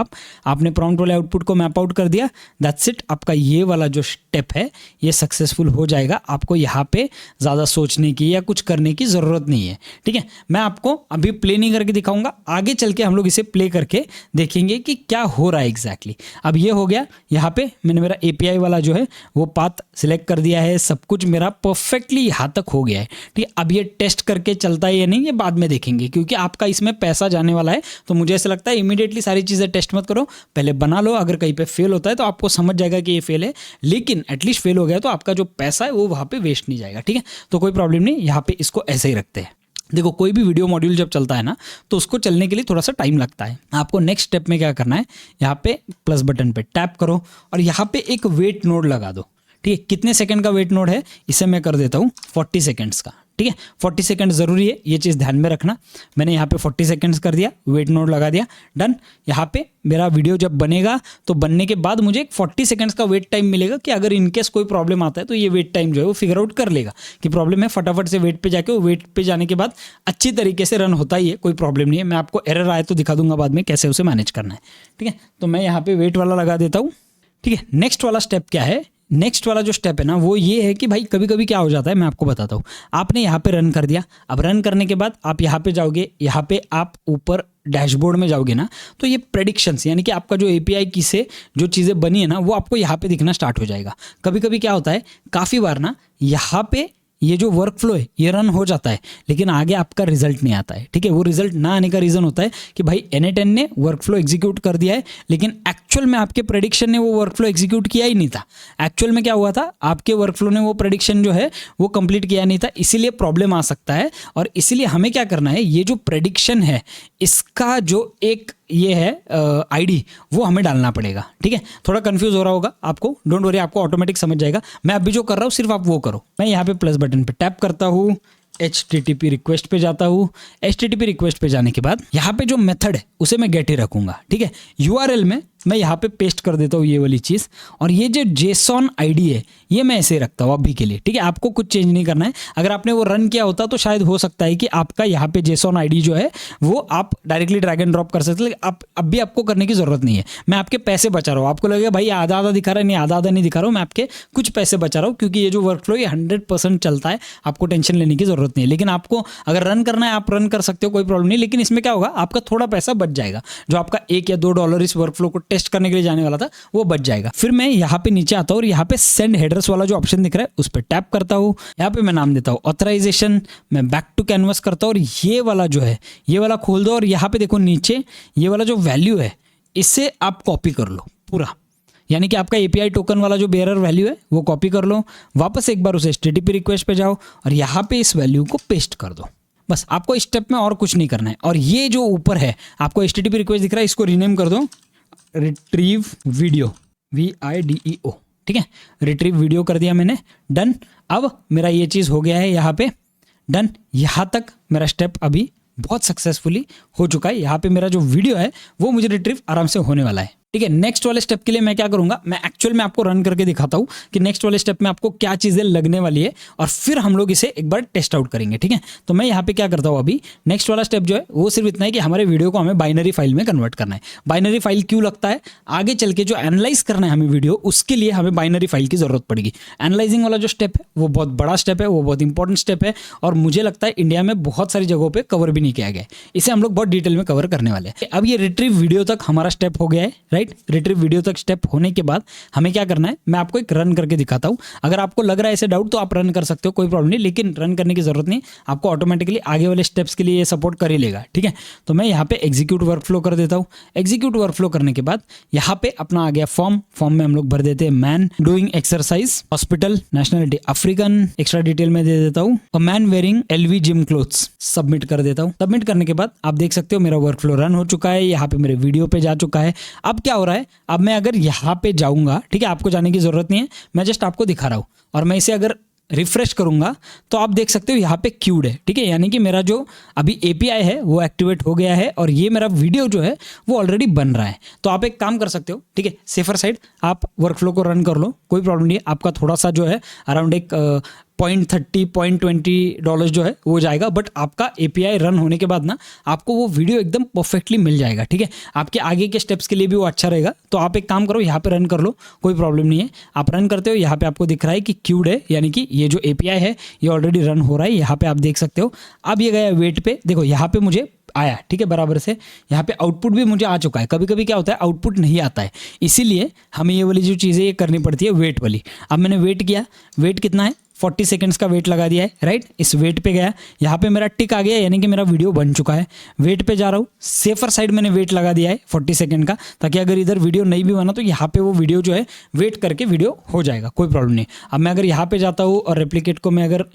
आपने प्रॉम्प्ट वाले आउटपुट को मैप आउट कर दिया, दैट्स इट। आपका ये वाला जो स्टेप है ये सक्सेसफुल हो जाएगा। आपको यहाँ पे ज़्यादा सोचने की या कुछ करने की ज़रूरत नहीं है। ठीक है, मैं आपको अभी प्ले नहीं करके दिखाऊंगा, आगे चल के हम लोग इसे प्ले करके देखेंगे कि क्या हो रहा है एग्जैक्टली। अब ये हो गया, यहाँ पे मैंने मेरा एपीआई वाला जो है वो पाथ सिलेक्ट कर दिया है, सब कुछ मेरा परफेक्टली यहाँ तक हो गया है। ठीक है, अब ये टेस्ट करके चलता है या नहीं ये बाद में देखेंगे, क्योंकि आपका इसमें पैसा जाने वाला है। तो मुझे ऐसा लगता है इमीडिएटली सारी चीज़ें टेस्ट मत करो, पहले बना लो। अगर कहीं पे फेल होता है तो आपको समझ जाएगा कि ये फेल है, लेकिन एटलीस्ट फेल हो गया तो आपका जो पैसा है वो वहाँ पे वेस्ट नहीं जाएगा। ठीक है, तो कोई प्रॉब्लम नहीं, यहाँ पे इसको ऐसे ही रखते हैं। देखो कोई भी वीडियो मॉड्यूल जब चलता है ना तो उसको चलने के लिए थोड़ा सा टाइम लगता है। आपको नेक्स्ट स्टेप में क्या करना है, यहाँ पे प्लस बटन पे टैप करो और यहाँ पे एक वेट नोड लगा दो। ठीक है, कितने सेकंड का वेट नोड है, इसे मैं कर देता हूँ 40 सेकंड्स का। ठीक है, 40 सेकंड ज़रूरी है, ये चीज़ ध्यान में रखना। मैंने यहाँ पे 40 सेकंड्स कर दिया, वेट नोड लगा दिया, डन। यहाँ पे मेरा वीडियो जब बनेगा तो बनने के बाद मुझे एक 40 सेकंड्स का वेट टाइम मिलेगा कि अगर इनकेस कोई प्रॉब्लम आता है तो ये वेट टाइम जो है वो फिगर आउट कर लेगा कि प्रॉब्लम है। फटाफट से वेट पे जाके वो वेट पे जाने के बाद अच्छी तरीके से रन होता ही है, कोई प्रॉब्लम नहीं है। मैं आपको एरर आए तो दिखा दूंगा बाद में कैसे उसे मैनेज करना है। ठीक है, तो मैं यहाँ पे वेट वाला लगा देता हूँ। ठीक है, नेक्स्ट वाला स्टेप क्या है, नेक्स्ट वाला जो स्टेप है ना वो ये है कि भाई कभी कभी क्या हो जाता है, मैं आपको बताता हूँ। आपने यहाँ पे रन कर दिया, अब रन करने के बाद आप यहाँ पे जाओगे, यहाँ पे आप ऊपर डैशबोर्ड में जाओगे ना तो ये प्रेडिक्शंस यानी कि आपका जो एपीआई की से जो चीज़ें बनी है ना वो आपको यहाँ पे दिखना स्टार्ट हो जाएगा। कभी कभी क्या होता है, काफ़ी बार ना यहाँ पे ये जो वर्क फ्लो है ये रन हो जाता है लेकिन आगे आपका रिजल्ट नहीं आता है। ठीक है, वो रिजल्ट ना आने का रीज़न होता है कि भाई N8N ने वर्क फ्लो एग्जीक्यूट कर दिया है लेकिन एक्चुअल में आपके प्रेडिक्शन ने वो वर्क फ्लो एग्जीक्यूट किया ही नहीं था। एक्चुअल में क्या हुआ था, आपके वर्क फ्लो ने वो प्रेडिक्शन जो है वो कंप्लीट किया नहीं था, इसीलिए प्रॉब्लम आ सकता है। और इसीलिए हमें क्या करना है, ये जो प्रेडिक्शन है इसका जो एक ये है आईडी वो हमें डालना पड़ेगा। ठीक है, थोड़ा कंफ्यूज हो रहा होगा आपको, डोंट वरी, आपको ऑटोमेटिक समझ जाएगा। मैं अभी जो कर रहा हूँ सिर्फ आप वो करो। मैं यहाँ पे प्लस बटन पे टैप करता हूँ, HTTP रिक्वेस्ट पे जाता हूँ। HTTP रिक्वेस्ट पे जाने के बाद यहाँ पे जो मेथड है उसे मैं गेट ही रखूँगा। ठीक है, URL में मैं यहाँ पे पेस्ट कर देता हूँ ये वाली चीज़, और ये जो JSON ID है ये मैं ऐसे रखता हूँ अभी के लिए। ठीक है, आपको कुछ चेंज नहीं करना है। अगर आपने वो रन किया होता तो शायद हो सकता है कि आपका यहाँ पे JSON ID जो है वो आप डायरेक्टली ड्रैग एंड ड्रॉप कर सकते, लेकिन आप अब भी आपको करने की ज़रूरत नहीं है। मैं आपके पैसे बचा रहा हूँ। आपको लगेगा भाई आधा आधा दिखा रहा है, नहीं आधा आधा नहीं दिखा रहा हूँ, मैं आपके कुछ पैसे बचा रहा हूँ क्योंकि ये जो वर्क फ्लो ये 100% चलता है, आपको टेंशन लेने की ज़रूरत नहीं है। लेकिन आपको अगर रन करना है आप रन कर सकते हो, कोई प्रॉब्लम नहीं। लेकिन इसमें क्या होगा, आपका थोड़ा पैसा बच जाएगा, जो आपका $1 या $2 इस वर्क फ्लो को टेस्ट करने के लिए जाने वाला था वो बच जाएगा। फिर मैं यहाँ पे नीचे आता हूँ और यहाँ पे सेंड हेडर्स वाला जो ऑप्शन दिख रहा है उस पर टैप करता हूँ। यहाँ पे मैं नाम देता हूँ ऑथराइजेशन, मैं बैक टू कैनवस करता हूँ और ये वाला जो है ये वाला खोल दो और यहाँ पे देखो नीचे ये वाला जो वैल्यू है इसे आप कॉपी कर लो पूरा, यानी कि आपका एपीआई टोकन वाला जो बेयरर वैल्यू है वो कॉपी कर लो। वापस एक बार उसे HTTP रिक्वेस्ट पे जाओ और यहाँ पे इस वैल्यू को पेस्ट कर दो। बस आपको इस स्टेप में और कुछ नहीं करना है। और ये जो ऊपर है आपको HTTP रिक्वेस्ट दिख रहा है, इसको रीनेम कर दो रिट्रीव वीडियो, VIDEO। ठीक है, रिट्रीव वीडियो कर दिया मैंने, डन। अब मेरा ये चीज़ हो गया है यहाँ पे डन। यहाँ तक मेरा स्टेप अभी बहुत सक्सेसफुली हो चुका है। यहाँ पे मेरा जो वीडियो है वो मुझे रिट्रीव आराम से होने वाला है, ठीक है। नेक्स्ट वाले स्टेप के लिए मैं क्या करूंगा, मैं एक्चुअल में आपको रन करके दिखाता हूँ कि नेक्स्ट वाले स्टेप में आपको क्या चीज़ें लगने वाली है और फिर हम लोग इसे एक बार टेस्ट आउट करेंगे, ठीक है। तो मैं यहाँ पे क्या करता हूँ, अभी नेक्स्ट वाला स्टेप जो है वो सिर्फ इतना है कि हमारे वीडियो को हमें बाइनरी फाइल में कन्वर्ट करना है। बाइनरी फाइल क्यों लगता है, आगे चल के जो एनालाइज करना है हमें वीडियो, उसके लिए हमें बाइनरी फाइल की जरूरत पड़ेगी। एनालाइजिंग वाला जो स्टेप है वो बहुत बड़ा स्टेप है, वो बहुत इंपॉर्टेंट स्टेप है और मुझे लगता है इंडिया में बहुत सारी जगहों पर कवर भी नहीं किया गया है। इसे हम लोग बहुत डिटेल में कवर करने वाले हैं। अब ये रिट्रीव वीडियो तक हमारा स्टेप हो गया है, राइट। रिट्रीव वीडियो तक स्टेप होने के बाद हमें क्या करना है, मैं आपको एक रन करके दिखाता हूं। अगर आपको लग रहा है ऐसे डाउट तो आप रन कर सकते हो, कोई प्रॉब्लम नहीं, लेकिन रन करने की जरूरत नहीं, आपको ऑटोमेटिकली आगे वाले स्टेप्स के लिए ये सपोर्ट कर ही लेगा, ठीक है। तो मैं यहाँ पे एग्जीक्यूट वर्कफ्लो कर देता हूँ। एग्जीक्यूट वर्कफ्लो करने के बाद यहाँ पे अपना आ गया फॉर्म में हम लोग भर देते हैं man doing exercise, hospital, nationality African, extra detail में दे देता हूँ, और man wearing LV gym clothes, submit कर देता हूँ। सबमिट करने के बाद आप देख सकते हो मेरा वर्कफ्लो रन हो चुका है, यहाँ पे मेरे वीडियो पे जा चुका है। अब क्या हो रहा है, अब मैं अगर यहाँ पे जाऊंगा, ठीक है, आपको जाने की जरूरत नहीं है, मैं जस्ट आपको दिखा रहा हूं, और मैं इसे अगर रिफ्रेश करूंगा तो आप देख सकते हो यहाँ पे क्यूड है, ठीक है, यानी कि मेरा जो अभी API है वो एक्टिवेट हो गया है और ये मेरा वीडियो जो है वो ऑलरेडी बन रहा है। तो आप एक काम कर सकते हो, ठीक है, सेफर साइड आप वर्कफ्लो को रन कर लो, कोई प्रॉब्लम नहीं है। आपका थोड़ा सा जो है अराउंड एक $0.20 जो है वो जाएगा, बट आपका API रन होने के बाद ना आपको वो वीडियो एकदम परफेक्टली मिल जाएगा, ठीक है। आपके आगे के स्टेप्स के लिए भी वो अच्छा रहेगा। तो आप एक काम करो, यहाँ पे रन कर लो, कोई प्रॉब्लम नहीं है। आप रन करते हो, यहाँ पे आपको दिख रहा है कि क्यूड है, यानी कि ये जो API है ये ऑलरेडी रन हो रहा है, यहाँ पे आप देख सकते हो। अब ये गया वेट पे, देखो यहाँ पे मुझे आया, ठीक है, बराबर से। यहाँ पे आउटपुट भी मुझे आ चुका है। कभी कभी क्या होता है, आउटपुट नहीं आता है, इसीलिए हमें ये वाली जो चीज़ें ये करनी पड़ती है, वेट वाली। अब मैंने वेट किया, वेट कितना है, 40 सेकंड्स का वेट लगा दिया है, राइट। इस वेट पे गया, यहाँ पे मेरा टिक आ गया, यानी कि मेरा वीडियो बन चुका है। वेट पे जा रहा हूँ, सेफर साइड मैंने वेट लगा दिया है 40 सेकंड का, ताकि अगर इधर वीडियो नहीं भी बना तो यहाँ पे वो वीडियो जो है वेट करके वीडियो हो जाएगा, कोई प्रॉब्लम नहीं। अब मैं अगर यहाँ पे जाता हूँ और रेप्लिकेट को मैं अगर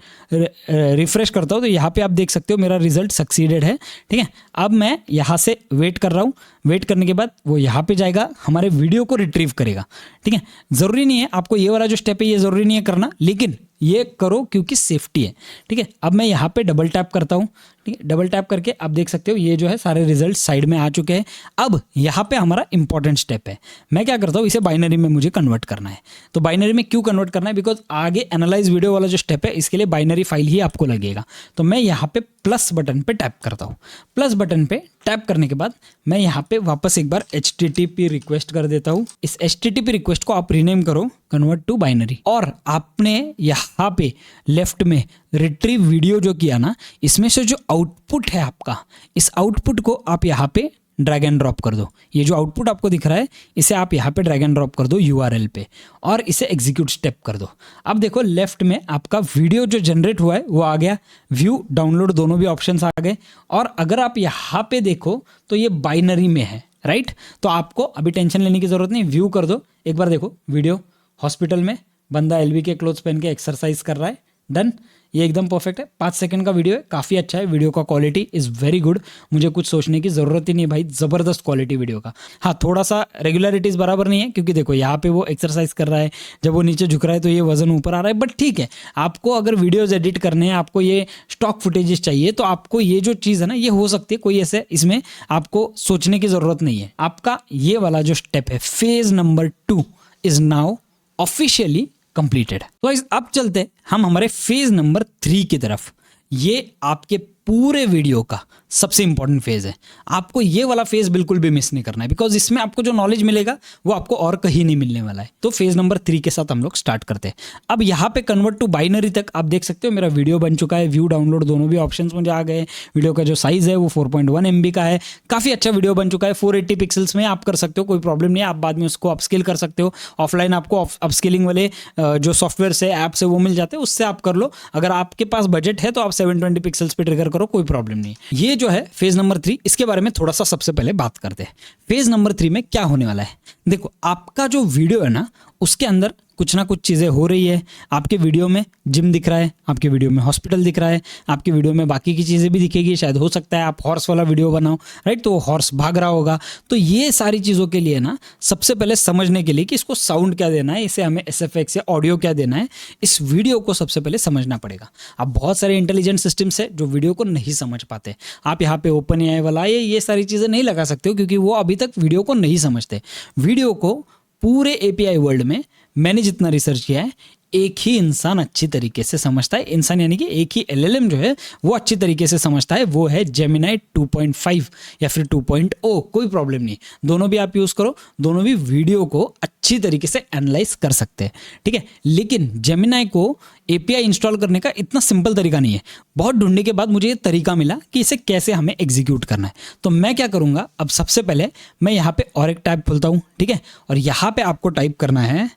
रिफ्रेश करता हूँ तो यहाँ पे आप देख सकते हो मेरा रिजल्ट सक्सीडेड है, ठीक है। अब मैं यहाँ से वेट कर रहा हूँ, वेट करने के बाद वो यहाँ पे जाएगा, हमारे वीडियो को रिट्रीव करेगा, ठीक है। ज़रूरी नहीं है आपको ये वाला जो स्टेप है ये ज़रूरी नहीं है करना, लेकिन ये करो क्योंकि सेफ्टी है, ठीक है। अब मैं यहाँ पे डबल टैप करता हूँ, ठीक है। डबल टैप करके आप देख सकते हो ये जो है सारे रिजल्ट साइड में आ चुके हैं। अब यहाँ पे हमारा इंपॉर्टेंट स्टेप है, मैं क्या करता हूँ, इसे बाइनरी में मुझे कन्वर्ट करना है। तो बाइनरी में क्यों कन्वर्ट करना है, बिकॉज आगे एनालाइज वीडियो वाला जो स्टेप है इसके लिए बाइनरी फाइल ही आपको लगेगा। तो मैं यहाँ पे प्लस बटन पे टैप करता हूँ। प्लस बटन पे टैप करने के बाद मैं यहाँ पे वापस एक बार HTTP रिक्वेस्ट कर देता हूँ। इस HTTP रिक्वेस्ट को आप रीनेम करो कन्वर्ट टू बाइनरी, और आपने यहाँ पे लेफ्ट में रिट्रीव वीडियो जो किया ना, इसमें से जो आउटपुट है आपका, इस आउटपुट को आप यहाँ पे ड्रैग एंड ड्रॉप कर दो। ये जो आउटपुट आपको दिख रहा है इसे आप यहाँ पे ड्रैग एंड ड्रॉप कर दो URL पे, और इसे एग्जीक्यूट स्टेप कर दो। अब देखो लेफ्ट में आपका वीडियो जो जनरेट हुआ है वो आ गया, व्यू डाउनलोड दोनों भी ऑप्शंस आ गए, और अगर आप यहाँ पे देखो तो ये बाइनरी में है, राइट। तो आपको अभी टेंशन लेने की जरूरत नहीं, व्यू कर दो एक बार। देखो वीडियो हॉस्पिटल में बंदा LV के क्लोथ्स पहन के एक्सरसाइज कर रहा है, डन। ये एकदम परफेक्ट है, 5 सेकंड का वीडियो है, काफ़ी अच्छा है। वीडियो का क्वालिटी इज़ वेरी गुड, मुझे कुछ सोचने की ज़रूरत ही नहीं भाई, ज़बरदस्त क्वालिटी वीडियो का। हाँ, थोड़ा सा रेगुलरिटीज़ बराबर नहीं है, क्योंकि देखो यहाँ पे वो एक्सरसाइज कर रहा है, जब वो नीचे झुक रहा है तो ये वजन ऊपर आ रहा है, बट ठीक है। आपको अगर वीडियोज़ एडिट करने हैं, आपको ये स्टॉक फुटेजेस चाहिए, तो आपको ये जो चीज़ है ना ये हो सकती है, कोई ऐसे इसमें आपको सोचने की ज़रूरत नहीं है। आपका ये वाला जो स्टेप है, phase number 2 is now officially completed. तो अब चलते हम हमारे फेज नंबर 3 की तरफ। ये आपके पूरे वीडियो का सबसे इंपॉर्टेंट फेज है। आपको ये वाला फेज बिल्कुल भी मिस नहीं करना है, बिकॉज इसमें आपको जो नॉलेज मिलेगा वो आपको और कहीं नहीं मिलने वाला है। तो फेज नंबर 3 के साथ हम लोग स्टार्ट करते हैं। अब यहाँ पे कन्वर्ट टू बाइनरी तक आप देख सकते हो मेरा वीडियो बन चुका है, व्यू डाउनलोड दोनों भी ऑप्शंस मुझे आ गए। वीडियो का जो साइज है वो 4.1 MB का है, काफ़ी अच्छा वीडियो बन चुका है। 480 पिक्सल्स में आप कर सकते हो, कोई प्रॉब्लम नहीं है। आप बाद में उसको अपस्केल कर सकते हो, ऑफलाइन आपको अपस्केलिंग वाले जो सॉफ्टवेयर से ऐप से वो मिल जाते हैं, उससे आप कर लो। अगर आपके पास बजट है तो आप 720 पिक्सल्स पे ट्रिगर करो, कोई प्रॉब्लम नहीं। ये जो है फेज नंबर 3, इसके बारे में थोड़ा सा सबसे पहले बात करते हैं। फेज नंबर 3 में क्या होने वाला है, देखो आपका जो वीडियो है ना उसके अंदर कुछ ना कुछ चीज़ें हो रही है। आपके वीडियो में जिम दिख रहा है, आपके वीडियो में हॉस्पिटल दिख रहा है, आपके वीडियो में बाकी की चीज़ें भी दिखेगी। शायद हो सकता है आप हॉर्स वाला वीडियो बनाओ, राइट, तो वो हॉर्स भाग रहा होगा। तो ये सारी चीज़ों के लिए ना सबसे पहले समझने के लिए कि इसको साउंड क्या देना है, इसे हमें SFX या ऑडियो क्या देना है, इस वीडियो को सबसे पहले समझना पड़ेगा। अब बहुत सारे इंटेलिजेंट सिस्टम्स है जो वीडियो को नहीं समझ पाते। आप यहाँ पे OpenAI वाला ये सारी चीज़ें नहीं लगा सकते हो, क्योंकि वो अभी तक वीडियो को नहीं समझते। वीडियो को पूरे API वर्ल्ड में मैंने जितना रिसर्च किया है, एक ही इंसान अच्छी तरीके से समझता है। इंसान यानी कि एक ही LLM जो है वो अच्छी तरीके से समझता है, वो है Gemini 2.5 या फिर 2.0। कोई प्रॉब्लम नहीं, दोनों भी आप यूज़ करो, दोनों भी वीडियो को अच्छी तरीके से एनालाइज कर सकते हैं, ठीक है। लेकिन Gemini को API इंस्टॉल करने का इतना सिंपल तरीका नहीं है। बहुत ढूंढने के बाद मुझे ये तरीका मिला कि इसे कैसे हमें एग्जीक्यूट करना है। तो मैं क्या करूँगा, अब सबसे पहले मैं यहाँ पे और एक टैब खोलता हूँ, ठीक है, और यहाँ पे आपको टाइप करना है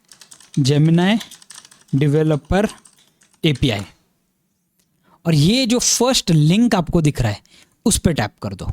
Gemini डेवलपर API, और ये जो फर्स्ट लिंक आपको दिख रहा है उस पे टैप कर दो,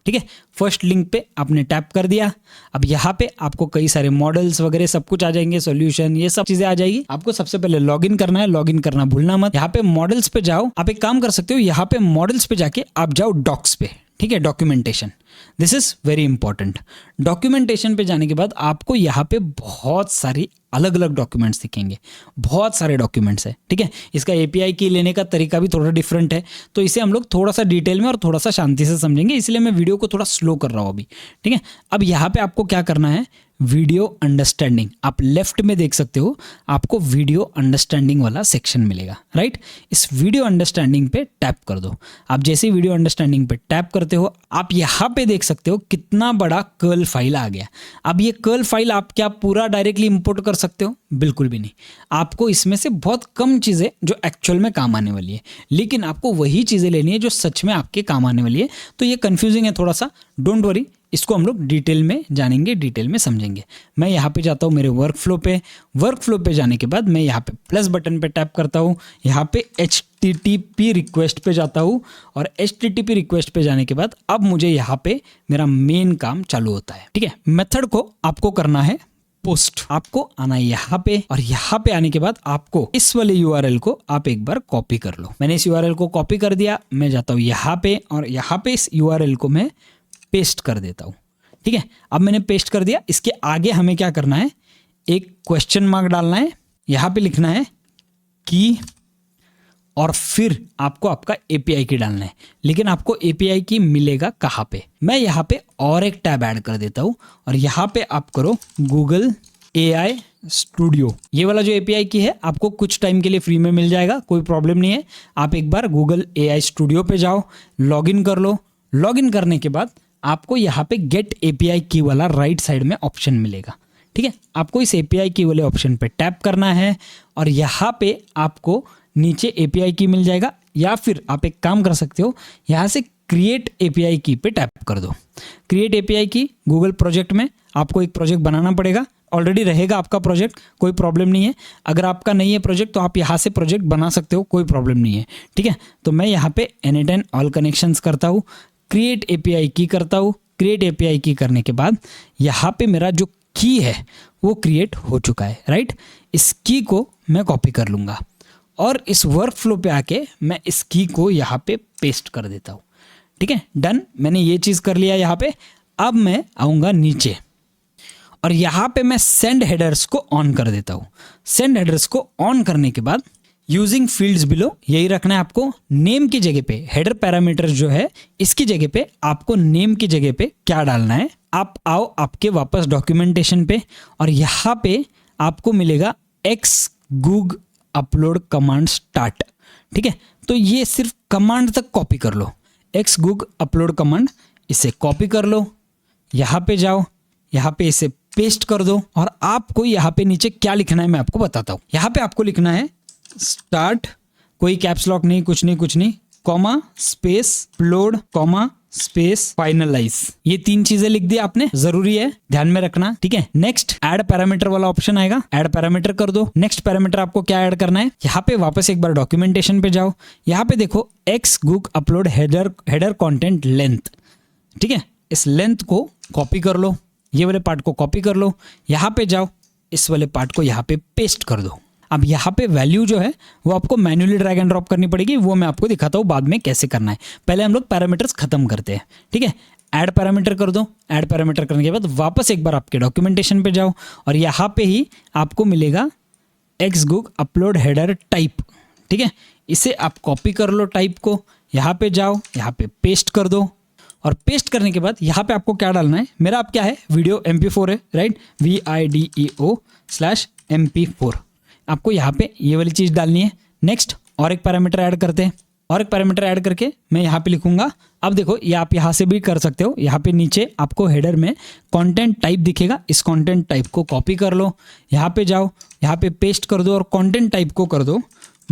ठीक है। फर्स्ट लिंक पे आपने टैप कर दिया। अब यहाँ पे आपको कई सारे मॉडल्स वगैरह सब कुछ आ जाएंगे, सॉल्यूशन, ये सब चीजें आ जाएगी। आपको सबसे पहले लॉगिन करना है, लॉगिन करना भूलना मत। यहाँ पे मॉडल्स पे जाओ, आप एक काम कर सकते हो, यहाँ पे मॉडल्स पे जाके आप जाओ डॉक्स पे, ठीक है, documentation. This is very important. Documentation पे जाने के बाद आपको यहाँ पे बहुत सारी अलग अलग डॉक्यूमेंट्स दिखेंगे, बहुत सारे डॉक्यूमेंट्स है, ठीक है। इसका API की लेने का तरीका भी थोड़ा डिफरेंट है, तो इसे हम लोग थोड़ा सा डिटेल में और थोड़ा सा शांति से समझेंगे, इसलिए मैं वीडियो को थोड़ा स्लो कर रहा हूँ अभी, ठीक है। अब यहाँ पे आपको क्या करना है, वीडियो अंडरस्टैंडिंग। आप लेफ्ट में देख सकते हो, आपको वीडियो अंडरस्टैंडिंग वाला सेक्शन मिलेगा, राइट। इस वीडियो अंडरस्टैंडिंग पे टैप कर दो। आप जैसे ही वीडियो अंडरस्टैंडिंग पे टैप करते हो, आप यहाँ पे देख सकते हो कितना बड़ा कर्ल फाइल आ गया। अब ये कर्ल फाइल आप क्या पूरा डायरेक्टली इंपोर्ट कर सकते हो? बिल्कुल भी नहीं। आपको इसमें से बहुत कम चीज़ें जो एक्चुअल में काम आने वाली है, लेकिन आपको वही चीज़ें लेनी है जो सच में आपके काम आने वाली है। तो ये कंफ्यूजिंग है थोड़ा सा, डोंट वरी, इसको हम लोग डिटेल में जानेंगे, डिटेल में समझेंगे। मैं यहाँ पे जाता हूँ मेरे वर्क फ्लो पे। वर्क फ्लो पे जाने के बाद मैं यहाँ पे प्लस बटन पे टैप करता हूँ, यहाँ पे HTTP रिक्वेस्ट पे जाता हूँ, और HTTP रिक्वेस्ट पे जाने के बाद अब मुझे यहाँ पे मेरा मेन काम चालू होता है, ठीक है। मेथड को आपको करना है पोस्ट, आपको आना है यहाँ पे, और यहाँ पे आने के बाद आपको इस वाले URL को आप एक बार कॉपी कर लो। मैंने इस URL को कॉपी कर दिया, मैं जाता हूँ यहाँ पे, और यहाँ पे इस URL को मैं पेस्ट कर देता हूँ, ठीक है। अब मैंने पेस्ट कर दिया। इसके आगे हमें क्या करना है, एक क्वेश्चन मार्क डालना है, यहाँ पे लिखना है की, और फिर आपको आपका API की डालना है। लेकिन आपको API की मिलेगा कहाँ पे? मैं यहाँ पे और एक टैब ऐड कर देता हूँ, और यहाँ पे आप करो गूगल AI स्टूडियो। ये वाला जो API की है आपको कुछ टाइम के लिए फ्री में मिल जाएगा, कोई प्रॉब्लम नहीं है। आप एक बार गूगल AI स्टूडियो पे जाओ, लॉगिन कर लो। लॉगिन करने के बाद आपको यहाँ पे गेट API की वाला राइट साइड में ऑप्शन मिलेगा, ठीक है। आपको इस API की वाले ऑप्शन पे टैप करना है, और यहाँ पे आपको नीचे API की मिल जाएगा, या फिर आप एक काम कर सकते हो, यहाँ से क्रिएट API की पे टैप कर दो। क्रिएट API की गूगल प्रोजेक्ट में आपको एक प्रोजेक्ट बनाना पड़ेगा। ऑलरेडी रहेगा आपका प्रोजेक्ट, कोई प्रॉब्लम नहीं है। अगर आपका नहीं है प्रोजेक्ट तो आप यहाँ से प्रोजेक्ट बना सकते हो, कोई प्रॉब्लम नहीं है, ठीक है। तो मैं यहाँ पे N8N ऑल कनेक्शंस करता हूँ, क्रिएट API की करता हूँ। क्रिएट API की करने के बाद यहाँ पे मेरा जो की है वो क्रिएट हो चुका है, राइट। इस की को मैं कॉपी कर लूँगा, और इस वर्क फ्लो पे आके मैं इस की को यहाँ पे पेस्ट कर देता हूँ, ठीक है। डन, मैंने ये चीज़ कर लिया यहाँ पे। अब मैं आऊँगा नीचे, और यहाँ पे मैं सेंड हेडर्स को ऑन कर देता हूँ। सेंड हेडर्स को ऑन करने के बाद यूजिंग फील्ड्स बिलो यही रखना है आपको। नेम की जगह पे हेडर पैरामीटर जो है, इसकी जगह पे आपको नेम की जगह पे क्या डालना है, आप आओ आपके वापस डॉक्यूमेंटेशन पे, और यहाँ पे आपको मिलेगा xgug अपलोड कमांड स्टार्ट, ठीक है। तो ये सिर्फ कमांड तक कॉपी कर लो, xgug अपलोड कमांड, इसे कॉपी कर लो, यहाँ पे जाओ, यहाँ पे इसे पेस्ट कर दो, और आपको यहाँ पे नीचे क्या लिखना है मैं आपको बताता हूँ। यहाँ पे आपको लिखना है स्टार्ट, कोई कैप्स लॉक नहीं, कुछ नहीं, comma space upload, comma space finalize. ये 3 चीजें लिख दी आपने, जरूरी है, ध्यान में रखना, ठीक है। नेक्स्ट ऐड पैरामीटर वाला ऑप्शन आएगा, ऐड पैरामीटर कर दो। नेक्स्ट पैरामीटर आपको क्या ऐड करना है, यहाँ पे वापस एक बार डॉक्यूमेंटेशन पे जाओ, यहाँ पे देखो xgug upload header content length, ठीक है। इस लेंथ को कॉपी कर लो, ये वाले पार्ट को कॉपी कर लो, यहाँ पे जाओ, इस वाले पार्ट को यहाँ पे पेस्ट कर दो। अब यहाँ पे वैल्यू जो है वो आपको मैन्युअली ड्रैग एंड ड्रॉप करनी पड़ेगी, वो मैं आपको दिखाता हूँ बाद में कैसे करना है। पहले हम लोग पैरामीटर्स खत्म करते हैं, ठीक है। ऐड पैरामीटर कर दो। ऐड पैरामीटर करने के बाद वापस एक बार आपके डॉक्यूमेंटेशन पे जाओ और यहाँ पे ही आपको मिलेगा xgug अपलोड हेडर टाइप, ठीक है। इसे आप कॉपी कर लो टाइप को, यहाँ पे जाओ, यहाँ पे पेस्ट कर दो और पेस्ट करने के बाद यहाँ पे आपको क्या डालना है, मेरा आप क्या है वीडियो MP4 है, राइट, video/MP4 आपको यहाँ पे ये वाली चीज़ डालनी है। नेक्स्ट और एक पैरामीटर ऐड करते हैं, और एक पैरामीटर ऐड करके मैं यहाँ पे लिखूंगा। अब देखो ये आप यहाँ से भी कर सकते हो, यहाँ पे नीचे आपको हेडर में कंटेंट टाइप दिखेगा, इस कंटेंट टाइप को कॉपी कर लो, यहाँ पे जाओ, यहाँ पे पेस्ट कर दो और कंटेंट टाइप को कर दो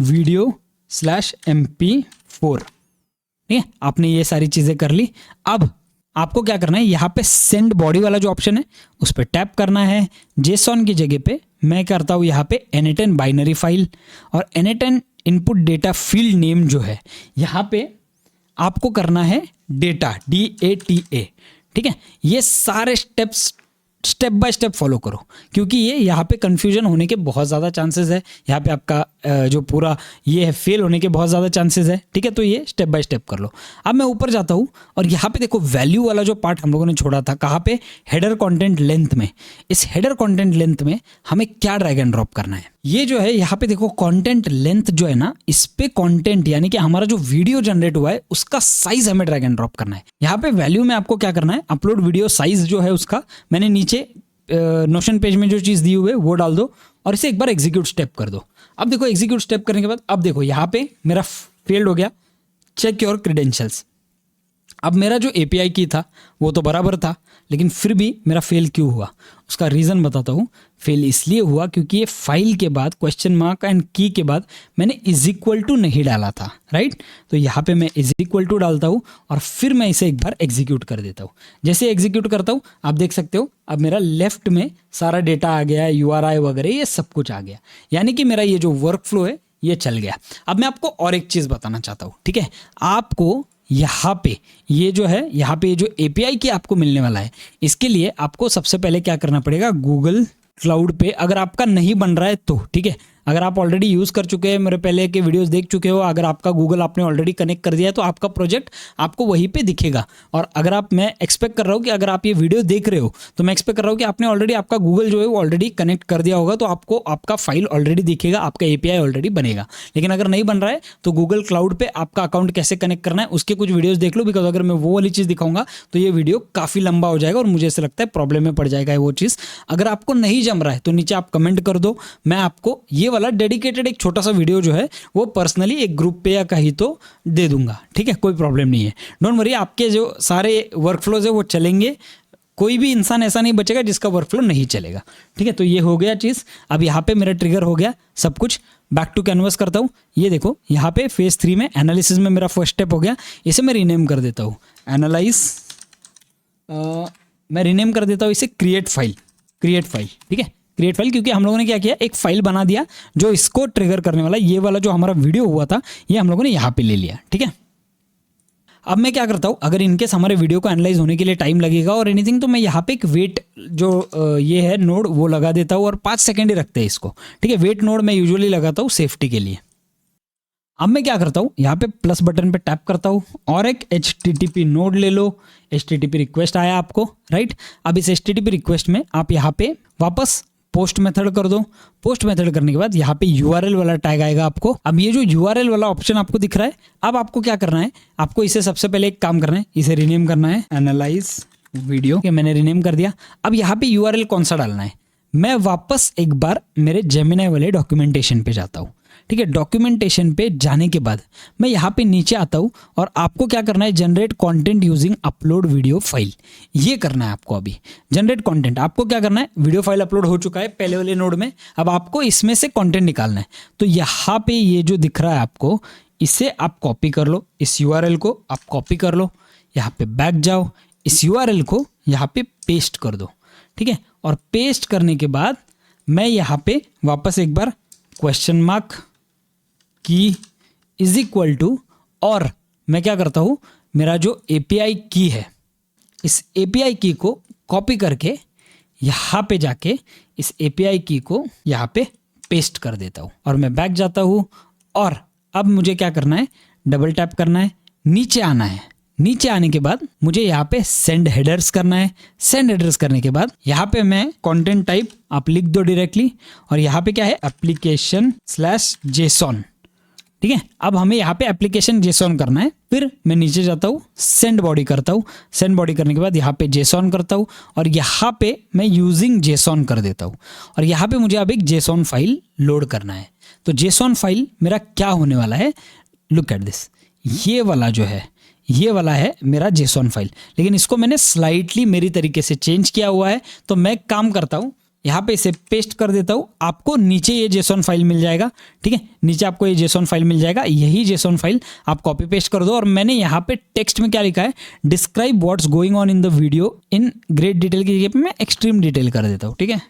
video/MP4, ठीक है। आपने ये सारी चीज़ें कर ली। अब आपको क्या करना है, यहाँ पे सेंड बॉडी वाला जो ऑप्शन है उस पर टैप करना है। जेसॉन की जगह पे मैं करता हूँ यहाँ पे N8N बाइनरी फाइल, और N8N input data field name जो है यहाँ पे आपको करना है डेटा, DATA, ठीक है। ये सारे steps step by step follow करो, क्योंकि ये यहाँ पे कंफ्यूजन होने के बहुत ज़्यादा चांसेस है, यहाँ पे आपका जो पूरा ये है फेल होने के बहुत ज़्यादा चांसेस है, ठीक है। तो ये स्टेप बाय स्टेप कर लो। अब मैं ऊपर जाता हूँ और यहाँ पे देखो वैल्यू वाला जो पार्ट हम लोगों ने छोड़ा था, कहाँ पे, हेडर कंटेंट लेंथ में। इस हेडर कंटेंट लेंथ में हमें क्या ड्रैग एंड ड्रॉप करना है, ये जो है यहाँ पे देखो कंटेंट लेंथ जो है ना, इस पे कंटेंट यानी कि हमारा जो वीडियो जनरेट हुआ है उसका साइज हमें ड्रैग एंड ड्रॉप करना है। यहाँ पे वैल्यू में आपको क्या करना है, अपलोड वीडियो साइज जो है उसका मैंने नीचे नोशन पेज में जो चीज़ दी हुई है वो डाल दो और इसे एक बार एग्जीक्यूट स्टेप कर दो। अब देखो एग्जीक्यूट स्टेप करने के बाद अब देखो यहाँ पे मेरा फेल्ड हो गया, चेक योर क्रेडेंशियल्स। अब मेरा जो API की था वो तो बराबर था, लेकिन फिर भी मेरा फेल क्यों हुआ, उसका रीज़न बताता हूँ। फेल इसलिए हुआ क्योंकि ये फाइल के बाद क्वेश्चन मार्क एंड की के बाद मैंने इज इक्वल टू नहीं डाला था, राइट। तो यहाँ पे मैं इज इक्वल टू डालता हूँ और फिर मैं इसे एक बार एग्जीक्यूट कर देता हूँ। जैसे एग्जीक्यूट करता हूँ आप देख सकते हो अब मेरा लेफ्ट में सारा डेटा आ गया, URI वगैरह ये सब कुछ आ गया, यानी कि मेरा ये जो वर्क फ्लो है ये चल गया। अब मैं आपको और एक चीज़ बताना चाहता हूँ, ठीक है। आपको यहाँ पे ये जो है, यहाँ पे जो API की आपको मिलने वाला है, इसके लिए आपको सबसे पहले क्या करना पड़ेगा, गूगल क्लाउड पे अगर आपका नहीं बन रहा है तो, ठीक है। अगर आप ऑलरेडी यूज़ कर चुके हैं, मेरे पहले के वीडियोस देख चुके हो, अगर आपका गूगल आपने ऑलरेडी कनेक्ट कर दिया है तो आपका प्रोजेक्ट आपको वहीं पे दिखेगा। और अगर मैं एक्सपेक्ट कर रहा हूँ कि अगर आप ये वीडियो देख रहे हो तो मैं एक्सपेक्ट कर रहा हूँ कि आपने ऑलरेडी आपका गूगल जो है वो ऑलरेडी कनेक्ट कर दिया होगा, तो आपको आपका फाइल ऑलरेडी दिखेगा, आपका API ऑलरेडी बनेगा। लेकिन अगर नहीं बन रहा है तो गूगल क्लाउड पर आपका अकाउंट कैसे कनेक्ट करना है उसके कुछ वीडियोज़ देख लो, बिकॉज अगर मैं वो वाली चीज़ दिखाऊंगा तो ये वीडियो काफ़ी लंबा हो जाएगा और मुझे ऐसा लगता है प्रॉब्लम में पड़ जाएगा वो चीज़। अगर आपको नहीं जम रहा है तो नीचे आप कमेंट कर दो, मैं आपको ये वाला डेडिकेटेड एक छोटा सा वीडियो जो है वो पर्सनली एक ग्रुप पे या कहीं तो दे दूंगा, ठीक है। कोई प्रॉब्लम नहीं है, डोंट वरी। आपके जो सारे वर्कफ्लोज है वो चलेंगे, कोई भी इंसान ऐसा नहीं बचेगा जिसका वर्कफ्लो नहीं चलेगा, ठीक है। तो ये हो गया चीज़। अब यहाँ पे मेरा ट्रिगर हो गया सब कुछ। बैक टू कैनवस करता हूँ, ये देखो यहाँ पे फेज 3 में एनालिसिस में मेरा फर्स्ट स्टेप हो गया। इसे मैं रीनेम कर देता हूँ, एनालाइज, मैं रीनेम कर देता हूँ इसे क्रिएट फाइल, ठीक है, क्रिएट फाइल। क्योंकि हम लोगों ने क्या किया, एक फाइल बना दिया जो इसको ट्रिगर करने वाला, ये वाला जो हमारा वीडियो हुआ था ये हम लोगों ने यहाँ पे ले लिया, ठीक है। अब मैं क्या करता हूँ, अगर इनकेस हमारे वीडियो को एनालाइज होने के लिए टाइम लगेगा और एनीथिंग, तो मैं यहाँ पे एक वेट जो ये है नोड वो लगा देता हूँ और 5 सेकेंड ही रखते हैं इसको, ठीक है। वेट नोड मैं यूजुअली लगाता हूँ सेफ्टी के लिए। अब मैं क्या करता हूँ, यहाँ पे प्लस बटन पे टैप करता हूँ और एक HTTP नोड ले लो। HTTP रिक्वेस्ट आया आपको, राइट। अब इस HTTP रिक्वेस्ट में आप यहाँ पे वापस पोस्ट मेथड कर दो। पोस्ट मेथड करने के बाद यहाँ पे URL वाला टैग आएगा आपको। अब ये जो URL वाला ऑप्शन आपको दिख रहा है, अब आपको क्या करना है, आपको इसे सबसे पहले एक काम करना है, इसे रीनेम करना है, एनालाइज वीडियो के मैंने रीनेम कर दिया। अब यहाँ पे URL कौन सा डालना है, मैं वापस एक बार मेरे जेमिनी वाले डॉक्यूमेंटेशन पे जाता हूँ, ठीक है। डॉक्यूमेंटेशन पे जाने के बाद मैं यहाँ पे नीचे आता हूँ और आपको क्या करना है, generate content using upload video file, ये करना है आपको। अभी जनरेट कंटेंट आपको क्या करना है, वीडियो फाइल अपलोड हो चुका है पहले वाले नोड में, अब आपको इसमें से कंटेंट निकालना है। तो यहाँ पे ये जो दिख रहा है आपको, इसे आप कॉपी कर लो, इस URL को आप कॉपी कर लो, यहाँ पे बैक जाओ, इस URL को यहाँ पे पेस्ट कर दो, ठीक है। और पेस्ट करने के बाद मैं यहाँ पे वापस एक बार क्वेश्चन मार्क की इज इक्वल टू, और मैं क्या करता हूँ, मेरा जो API की है इस API की को कॉपी करके यहाँ पे जाके इस API की को यहाँ पे पेस्ट कर देता हूँ और मैं बैक जाता हूँ। और अब मुझे क्या करना है, डबल टैप करना है, नीचे आना है। नीचे आने के बाद मुझे यहाँ पे सेंड हेडर्स करना है। सेंड हेडर्स करने के बाद यहाँ पे मैं कंटेंट टाइप आप लिख दो डायरेक्टली, और यहाँ पे क्या है application/json। ठीक है, अब हमें यहाँ पे एप्लीकेशन JSON करना है। फिर मैं नीचे जाता हूँ, सेंड बॉडी करता हूँ। सेंड बॉडी करने के बाद यहाँ पे JSON करता हूँ और यहाँ पे मैं यूजिंग JSON कर देता हूँ। और यहाँ पे मुझे अब एक JSON फाइल लोड करना है। तो JSON फाइल मेरा क्या होने वाला है, लुक एट दिस, ये वाला जो है ये वाला है मेरा JSON फाइल, लेकिन इसको मैंने स्लाइटली मेरी तरीके से चेंज किया हुआ है। तो मैं काम करता हूँ, यहाँ पे इसे पेस्ट कर देता हूँ। आपको नीचे ये JSON फाइल मिल जाएगा। ठीक है, नीचे आपको ये JSON फाइल मिल जाएगा। यही JSON फाइल आप कॉपी पेस्ट कर दो। और मैंने यहाँ पे टेक्स्ट में क्या लिखा है, describe what's going on in the video in great detail की जगह पे मैं एक्सट्रीम डिटेल कर देता हूँ। ठीक है,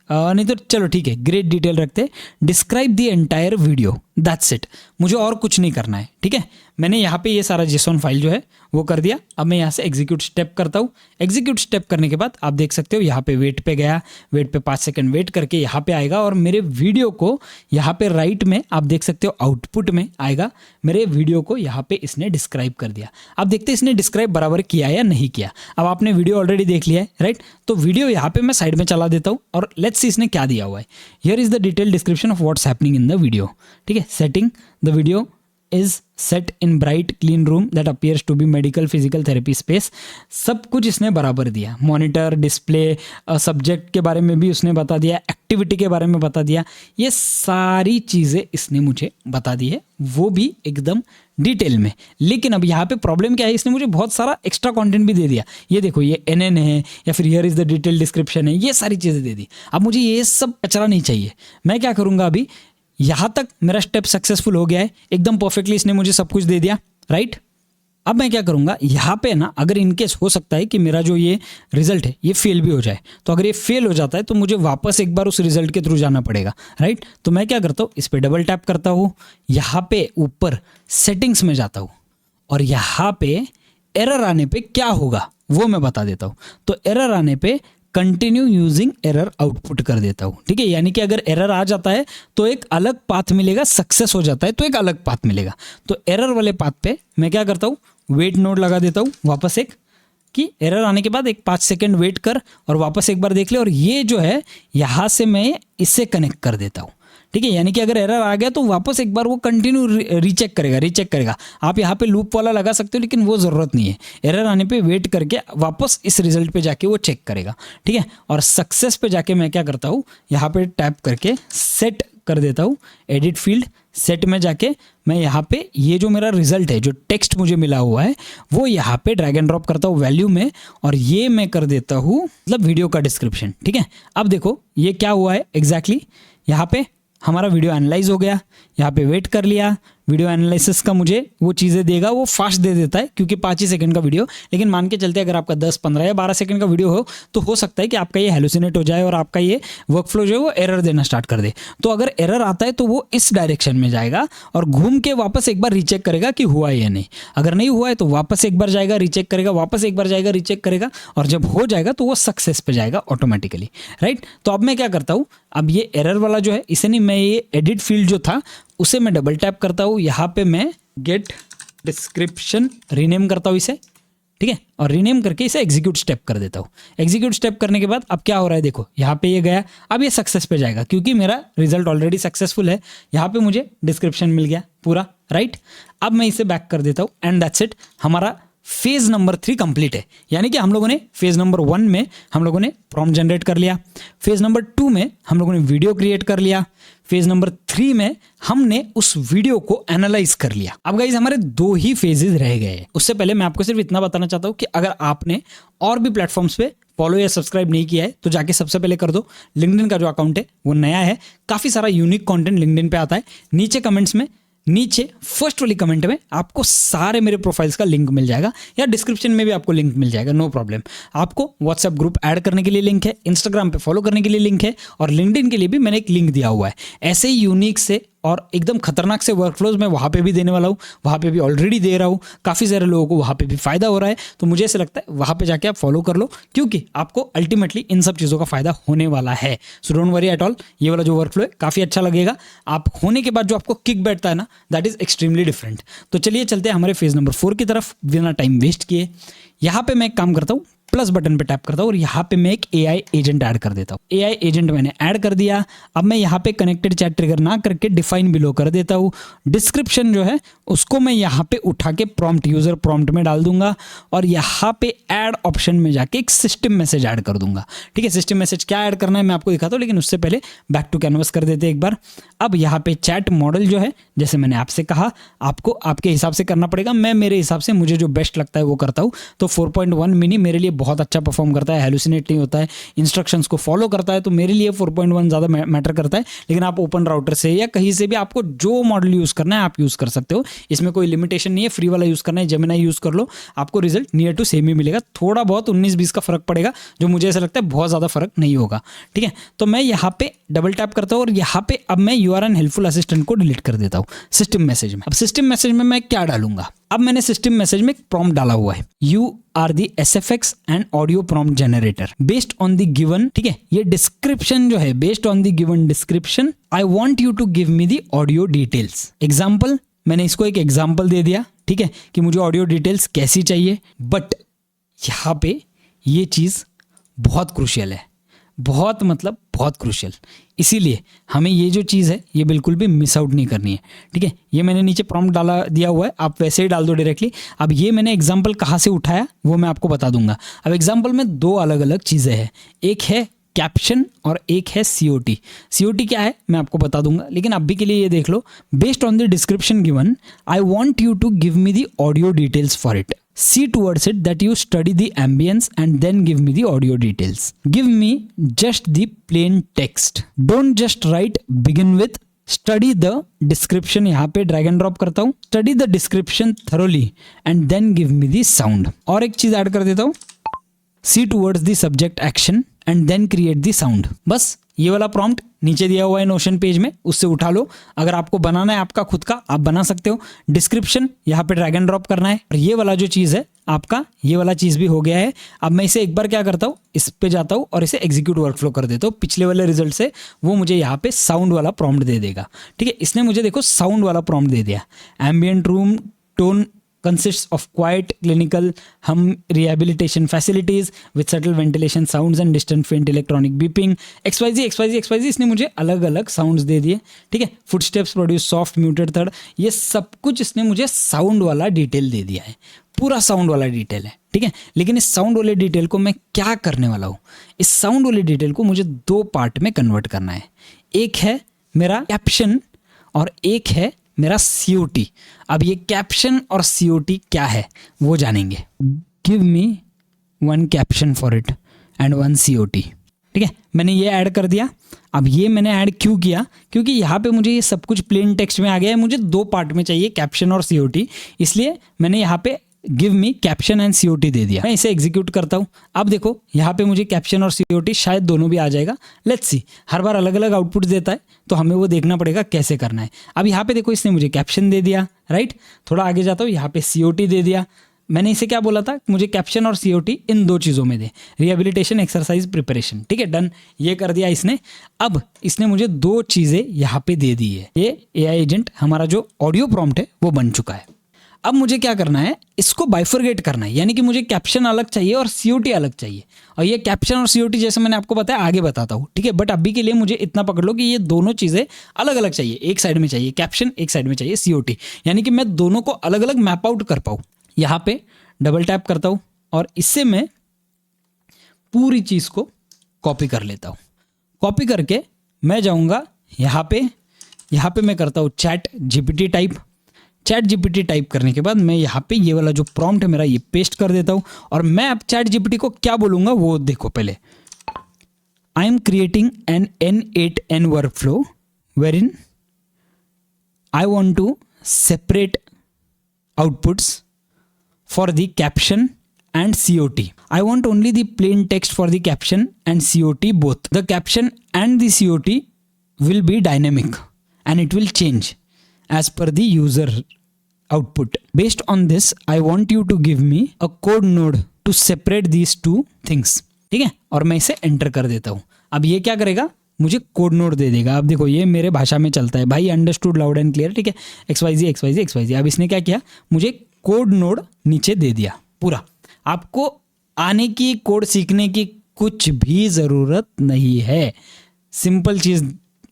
नहीं तो चलो ठीक है, ग्रेट डिटेल रखते, describe the entire video, that's it. मुझे और कुछ नहीं करना है। ठीक है, मैंने यहाँ पे ये सारा JSON फाइल जो है वो कर दिया। अब मैं यहाँ से एग्जीक्यूट स्टेप करता हूँ। एग्जीक्यूट स्टेप करने के बाद आप देख सकते हो यहाँ पे वेट पे गया, वेट पे 5 सेकंड वेट करके यहाँ पे आएगा और मेरे वीडियो को यहाँ पे राइट में आप देख सकते हो आउटपुट में आएगा। मेरे वीडियो को यहाँ पे इसने डिस्क्राइब कर दिया। अब देखते हैं इसने डिस्क्राइब बराबर किया या नहीं किया। अब आपने वीडियो ऑलरेडी देख लिया है, राइट। तो वीडियो यहाँ पे मैं साइड में चला देता हूँ और लेट्स सी इसने क्या दिया हुआ है। Here is the detail description of what's happening in the video. ठीक है, setting the video is set in bright clean room that appears to be medical physical therapy space। सब कुछ इसने बराबर दिया। मॉनिटर, डिस्प्ले, सब्जेक्ट के बारे में भी उसने बता दिया, एक्टिविटी के बारे में बता दिया। ये सारी चीज़ें इसने मुझे बता दी है, वो भी एकदम डिटेल में। लेकिन अब यहाँ पे प्रॉब्लम क्या है, इसने मुझे बहुत सारा एक्स्ट्रा कंटेंट भी दे दिया। ये देखो, ये NN है या फिर here is the detail description है, ये सारी चीज़ें दे दी। अब मुझे ये सब कचरा नहीं चाहिए। मैं क्या करूँगा, अभी यहाँ तक मेरा स्टेप सक्सेसफुल हो गया है, एकदम परफेक्टली इसने मुझे सब कुछ दे दिया, राइट। अब मैं क्या करूँगा, यहाँ पे ना अगर इनकेस हो सकता है कि मेरा जो ये रिजल्ट है ये फेल भी हो जाए, तो अगर ये फेल हो जाता है तो मुझे वापस एक बार उस रिजल्ट के थ्रू जाना पड़ेगा, राइट। तो मैं क्या करता हूँ, इस पर डबल टैप करता हूँ, यहाँ पे ऊपर सेटिंग्स में जाता हूँ और यहाँ पे एरर आने पे क्या होगा वो मैं बता देता हूँ। तो एरर आने पे कंटिन्यू यूजिंग एरर आउटपुट कर देता हूँ। ठीक है, यानी कि अगर एरर आ जाता है तो एक अलग पाथ मिलेगा, सक्सेस हो जाता है तो एक अलग पाथ मिलेगा। तो एरर वाले पाथ पे मैं क्या करता हूँ, वेट नोट लगा देता हूँ वापस एक, कि एरर आने के बाद एक 5 सेकंड वेट कर और वापस एक बार देख ले। और ये जो है यहाँ से मैं इससे कनेक्ट कर देता हूँ। ठीक है, यानी कि अगर एरर आ गया तो वापस एक बार वो कंटिन्यू रीचेक करेगा। आप यहाँ पे लूप वाला लगा सकते हो, लेकिन वो ज़रूरत नहीं है। एरर आने पे वेट करके वापस इस रिजल्ट पे जाके वो चेक करेगा। ठीक है, और सक्सेस पे जाके मैं क्या करता हूँ, यहाँ पे टैप करके सेट कर देता हूँ, एडिट फील्ड सेट में जाके मैं यहाँ पे ये जो मेरा रिजल्ट है, जो टेक्स्ट मुझे मिला हुआ है, वो यहाँ पे ड्रैग एंड ड्रॉप करता हूँ वैल्यू में, और ये मैं कर देता हूँ मतलब वीडियो का डिस्क्रिप्शन। ठीक है, अब देखो ये क्या हुआ है एग्जैक्टली, यहाँ पे हमारा वीडियो एनालाइज हो गया। यहाँ पे वेट कर लिया, वीडियो एनालिसिस का मुझे वो चीज़ें देगा, वो फास्ट दे देता है क्योंकि 5 ही सेकंड का वीडियो। लेकिन मान के चलते अगर आपका 10, 15 या 12 सेकंड का वीडियो हो तो हो सकता है कि आपका ये हेलुसिनेट हो जाए और आपका ये वर्कफ्लो जो है वो एरर देना स्टार्ट कर दे। तो अगर एरर आता है तो वो इस डायरेक्शन में जाएगा और घूम के वापस एक बार रीचेक करेगा कि हुआ है या नहीं। अगर नहीं हुआ है तो वापस एक बार जाएगा, रीचेक करेगा, वापस एक बार जाएगा, रीचेक करेगा, और जब हो जाएगा तो वो सक्सेस पे जाएगा ऑटोमेटिकली, राइट। तो अब मैं क्या करता हूँ, अब ये एरर वाला जो है इसे नहीं, मैं ये एडिट फील्ड जो था उसे मैं डबल टैप करता हूँ, यहाँ पे मैं गेट डिस्क्रिप्शन रीनेम करता हूँ इसे। ठीक है, और रीनेम करके इसे एग्जीक्यूट स्टेप कर देता हूँ। एग्जीक्यूट स्टेप करने के बाद अब क्या हो रहा है, देखो यहाँ पे ये गया, अब ये सक्सेस पे जाएगा क्योंकि मेरा रिजल्ट ऑलरेडी सक्सेसफुल है। यहाँ पे मुझे डिस्क्रिप्शन मिल गया पूरा, राइट। अब मैं इसे बैक कर देता हूँ एंड दैट्स इट, हमारा फेज नंबर 3 कंप्लीट है। यानी कि हम लोगों ने फेज नंबर 1 में हम लोगों ने प्रॉम्प्ट जनरेट कर लिया, फेज नंबर 2 में हम लोगों ने वीडियो क्रिएट कर लिया, फेज नंबर 3 में हमने उस वीडियो को एनालाइज कर लिया। अब गाइस हमारे 2 ही फेजेस रह गए। उससे पहले मैं आपको सिर्फ इतना बताना चाहता हूँ कि अगर आपने और भी प्लेटफॉर्म्स पे फॉलो या सब्सक्राइब नहीं किया है तो जाके सबसे पहले कर दो। लिंक्डइन का जो अकाउंट है वो नया है, काफ़ी सारा यूनिक कंटेंट लिंक्डइन पे आता है। नीचे कमेंट्स में, नीचे फर्स्ट वाली कमेंट में आपको सारे मेरे प्रोफाइल्स का लिंक मिल जाएगा, या डिस्क्रिप्शन में भी आपको लिंक मिल जाएगा, नो प्रॉब्लम। आपको व्हाट्सएप ग्रुप ऐड करने के लिए लिंक है, इंस्टाग्राम पे फॉलो करने के लिए लिंक है, और लिंक्डइन के लिए भी मैंने एक लिंक दिया हुआ है। ऐसे ही यूनिक से और एकदम खतरनाक से वर्कफ्लोज मैं वहाँ पे भी देने वाला हूँ, वहाँ पे भी ऑलरेडी दे रहा हूँ, काफ़ी सारे लोगों को वहाँ पे भी फ़ायदा हो रहा है। तो मुझे ऐसा लगता है वहाँ पे जाके आप फॉलो कर लो, क्योंकि आपको अल्टीमेटली इन सब चीज़ों का फ़ायदा होने वाला है। So don't worry at all, ये वाला जो वर्कफ्लो है काफ़ी अच्छा लगेगा। आप होने के बाद जो आपको किक बैठता है ना, दैट इज़ एक्सट्रीमली डिफरेंट। तो चलिए चलते हैं हमारे फेज़ नंबर 4 की तरफ बिना टाइम वेस्ट किए। यहाँ पे मैं एक काम करता हूँ, प्लस बटन पे टैप करता हूँ और यहाँ पे मैं एक AI एजेंट ऐड कर देता हूँ। AI एजेंट मैंने ऐड कर दिया। अब मैं यहाँ पे कनेक्टेड चैट ट्रिगर ना करके डिफाइन बिलो कर देता हूँ। डिस्क्रिप्शन जो है उसको मैं यहाँ पे उठा के प्रॉम्प्ट, यूजर प्रॉम्प्ट में डाल दूंगा और यहाँ पे ऐड ऑप्शन में जाके एक सिस्टम मैसेज ऐड कर दूंगा। ठीक है, सिस्टम मैसेज क्या ऐड करना है मैं आपको दिखाता हूँ, लेकिन उससे पहले बैक टू कैनवस कर देते हैं एक बार। अब यहाँ पे चैट मॉडल जो है, जैसे मैंने आपसे कहा, आपको आपके हिसाब से करना पड़ेगा। मैं मेरे हिसाब से मुझे जो बेस्ट लगता है वो करता हूँ। तो 4.1 मिनी मेरे लिए बहुत अच्छा परफॉर्म करता है, हेलुसिनेट नहीं होता है, इंस्ट्रक्शंस को फॉलो करता है, तो मेरे लिए 4.1 ज़्यादा मैटर करता है। लेकिन आप ओपन राउटर से या कहीं से भी आपको जो मॉडल यूज़ करना है आप यूज़ कर सकते हो, इसमें कोई लिमिटेशन नहीं है। फ्री वाला यूज़ करना है, जेमिनी यूज़ कर लो, आपको रिजल्ट नियर टू सेम ही मिलेगा। थोड़ा बहुत 19-20 का फर्क पड़ेगा, जो मुझे ऐसा लगता है बहुत ज़्यादा फर्क नहीं होगा। ठीक है, तो मैं यहाँ पे डबल टैप करता हूँ और यहाँ पे अब मैं you are an helpful assistant को डिलीट कर देता हूँ सिस्टम मैसेज में। अब सिस्टम मैसेज में मैं क्या डालूंगा, अब मैंने सिस्टम मैसेज में एक प्रॉम्प्ट डाला हुआ है, you are the SFX and audio prompt generator based on the given. ठीक है, ये डिस्क्रिप्शन जो है based on the given description, I want you to give me the audio details. Example, मैंने इसको एक एग्जाम्पल दे दिया। ठीक है, कि मुझे ऑडियो डिटेल्स कैसी चाहिए, बट यहाँ पे ये चीज़ बहुत क्रूशियल है, बहुत मतलब बहुत क्रूशियल। इसीलिए हमें ये जो चीज़ है ये बिल्कुल भी मिस आउट नहीं करनी है। ठीक है, ये मैंने नीचे प्रॉम्प्ट डाला दिया हुआ है, आप वैसे ही डाल दो डायरेक्टली। अब ये मैंने एग्जांपल कहाँ से उठाया वो मैं आपको बता दूंगा। अब एग्जांपल में दो अलग अलग चीज़ें हैं, एक है कैप्शन और एक है COT। COT क्या है मैं आपको बता दूंगा, लेकिन अभी के लिए ये देख लो, based on the description given I want you to give me the audio details for it. See towards it that you study the ambience and then give me the audio details. Give me just the plain text. Don't just write begin with. Study the description, यहाँ पे drag and drop करता हूँ. Study the description thoroughly and then give me the sound. और एक चीज add कर देता हूँ, See towards the subject action and then create the sound. बस ये वाला प्रॉम्प्ट नीचे दिया हुआ है नोशन पेज में, उससे उठा लो। अगर आपको बनाना है आपका खुद का, आप बना सकते हो। डिस्क्रिप्शन यहाँ पे ड्रैग एंड ड्रॉप करना है और ये वाला जो चीज़ है आपका, ये वाला चीज़ भी हो गया है। अब मैं इसे एक बार क्या करता हूँ, इस पे जाता हूँ और इसे एग्जीक्यूट वर्कफ्लो कर देता हूँ। पिछले वाले रिजल्ट से वो मुझे यहाँ पे साउंड वाला प्रॉम्प्ट दे देगा। ठीक है, इसने मुझे देखो साउंड वाला प्रॉम्प्ट दे दिया। Ambient room tone consists of quiet, clinical, hum rehabilitation facilities with subtle ventilation sounds and distant faint electronic beeping, XYZ इसने मुझे अलग अलग साउंड्स दे दिए। ठीक है, footsteps produce soft muted third, ये सब कुछ इसने मुझे साउंड वाला डिटेल दे दिया है, पूरा साउंड वाला डिटेल है। ठीक है, लेकिन इस साउंड वाले डिटेल को मैं क्या करने वाला हूँ, इस साउंड वाले डिटेल को मुझे दो पार्ट में कन्वर्ट करना है। एक है मेरा कैप्शन और एक है मेरा COT। अब ये कैप्शन और COT क्या है वो जानेंगे। Give me 1 caption for it and 1 COT। ठीक है, मैंने ये ऐड कर दिया। अब ये मैंने ऐड क्यों किया, क्योंकि यहाँ पे मुझे ये सब कुछ प्लेन टेक्स्ट में आ गया है, मुझे दो पार्ट में चाहिए कैप्शन और COT, इसलिए मैंने यहाँ पे give me caption and COT दे दिया। मैं इसे एग्जीक्यूट करता हूँ। अब देखो यहाँ पे मुझे कैप्शन और COT शायद दोनों भी आ जाएगा। लेट्स सी, हर बार अलग अलग आउटपुट देता है तो हमें वो देखना पड़ेगा कैसे करना है। अब यहाँ पे देखो इसने मुझे कैप्शन दे दिया, राइट। थोड़ा आगे जाता हूँ, यहाँ पे COT दे दिया। मैंने इसे क्या बोला था, मुझे कैप्शन और COT इन दो चीज़ों में दे, रिहेबिलिटेशन एक्सरसाइज प्रिपरेशन। ठीक है, डन, ये कर दिया इसने। अब इसने मुझे दो चीज़ें यहाँ पे दे दी है। ये AI एजेंट हमारा जो ऑडियो प्रॉम्प्ट है वो बन चुका है। अब मुझे क्या करना है, इसको बाइफरगेट करना है, यानी कि मुझे कैप्शन अलग चाहिए और COT अलग चाहिए। और ये कैप्शन और COT जैसे मैंने आपको बताया आगे बताता हूँ। ठीक है, बट अभी के लिए मुझे इतना पकड़ लो कि ये दोनों चीज़ें अलग अलग चाहिए। एक साइड में चाहिए कैप्शन, एक साइड में चाहिए COT, यानी कि मैं दोनों को अलग अलग मैप आउट कर पाऊँ। यहाँ पे डबल टैप करता हूँ और इससे मैं पूरी चीज़ को कॉपी कर लेता हूँ। कॉपी करके मैं जाऊँगा यहाँ पे मैं करता हूँ ChatGPT टाइप। ChatGPT टाइप करने के बाद मैं यहाँ पे ये वाला जो प्रॉम्प्ट है मेरा ये पेस्ट कर देता हूँ और मैं अब ChatGPT को क्या बोलूँगा वो देखो। पहले I am creating an N8N workflow where in I want to separate outputs for the caption and COT. I want only the plain text for the caption and COT both. The caption and the COT will be dynamic and it will change as per the user output. Based on this, I want you to give me a code node to separate these two things. ठीक है, और मैं इसे enter कर देता हूँ. अब ये क्या करेगा, मुझे कोड नोड दे देगा. अब देखो ये मेरे भाषा में चलता है भाई, अंडरस्टूड लाउड एंड क्लियर. ठीक है, XYZ XYZ XYZ. अब इसने क्या किया, मुझे कोड नोड नीचे दे दिया पूरा. आपको आने की, कोड सीखने की कुछ भी ज़रूरत नहीं है. सिंपल चीज़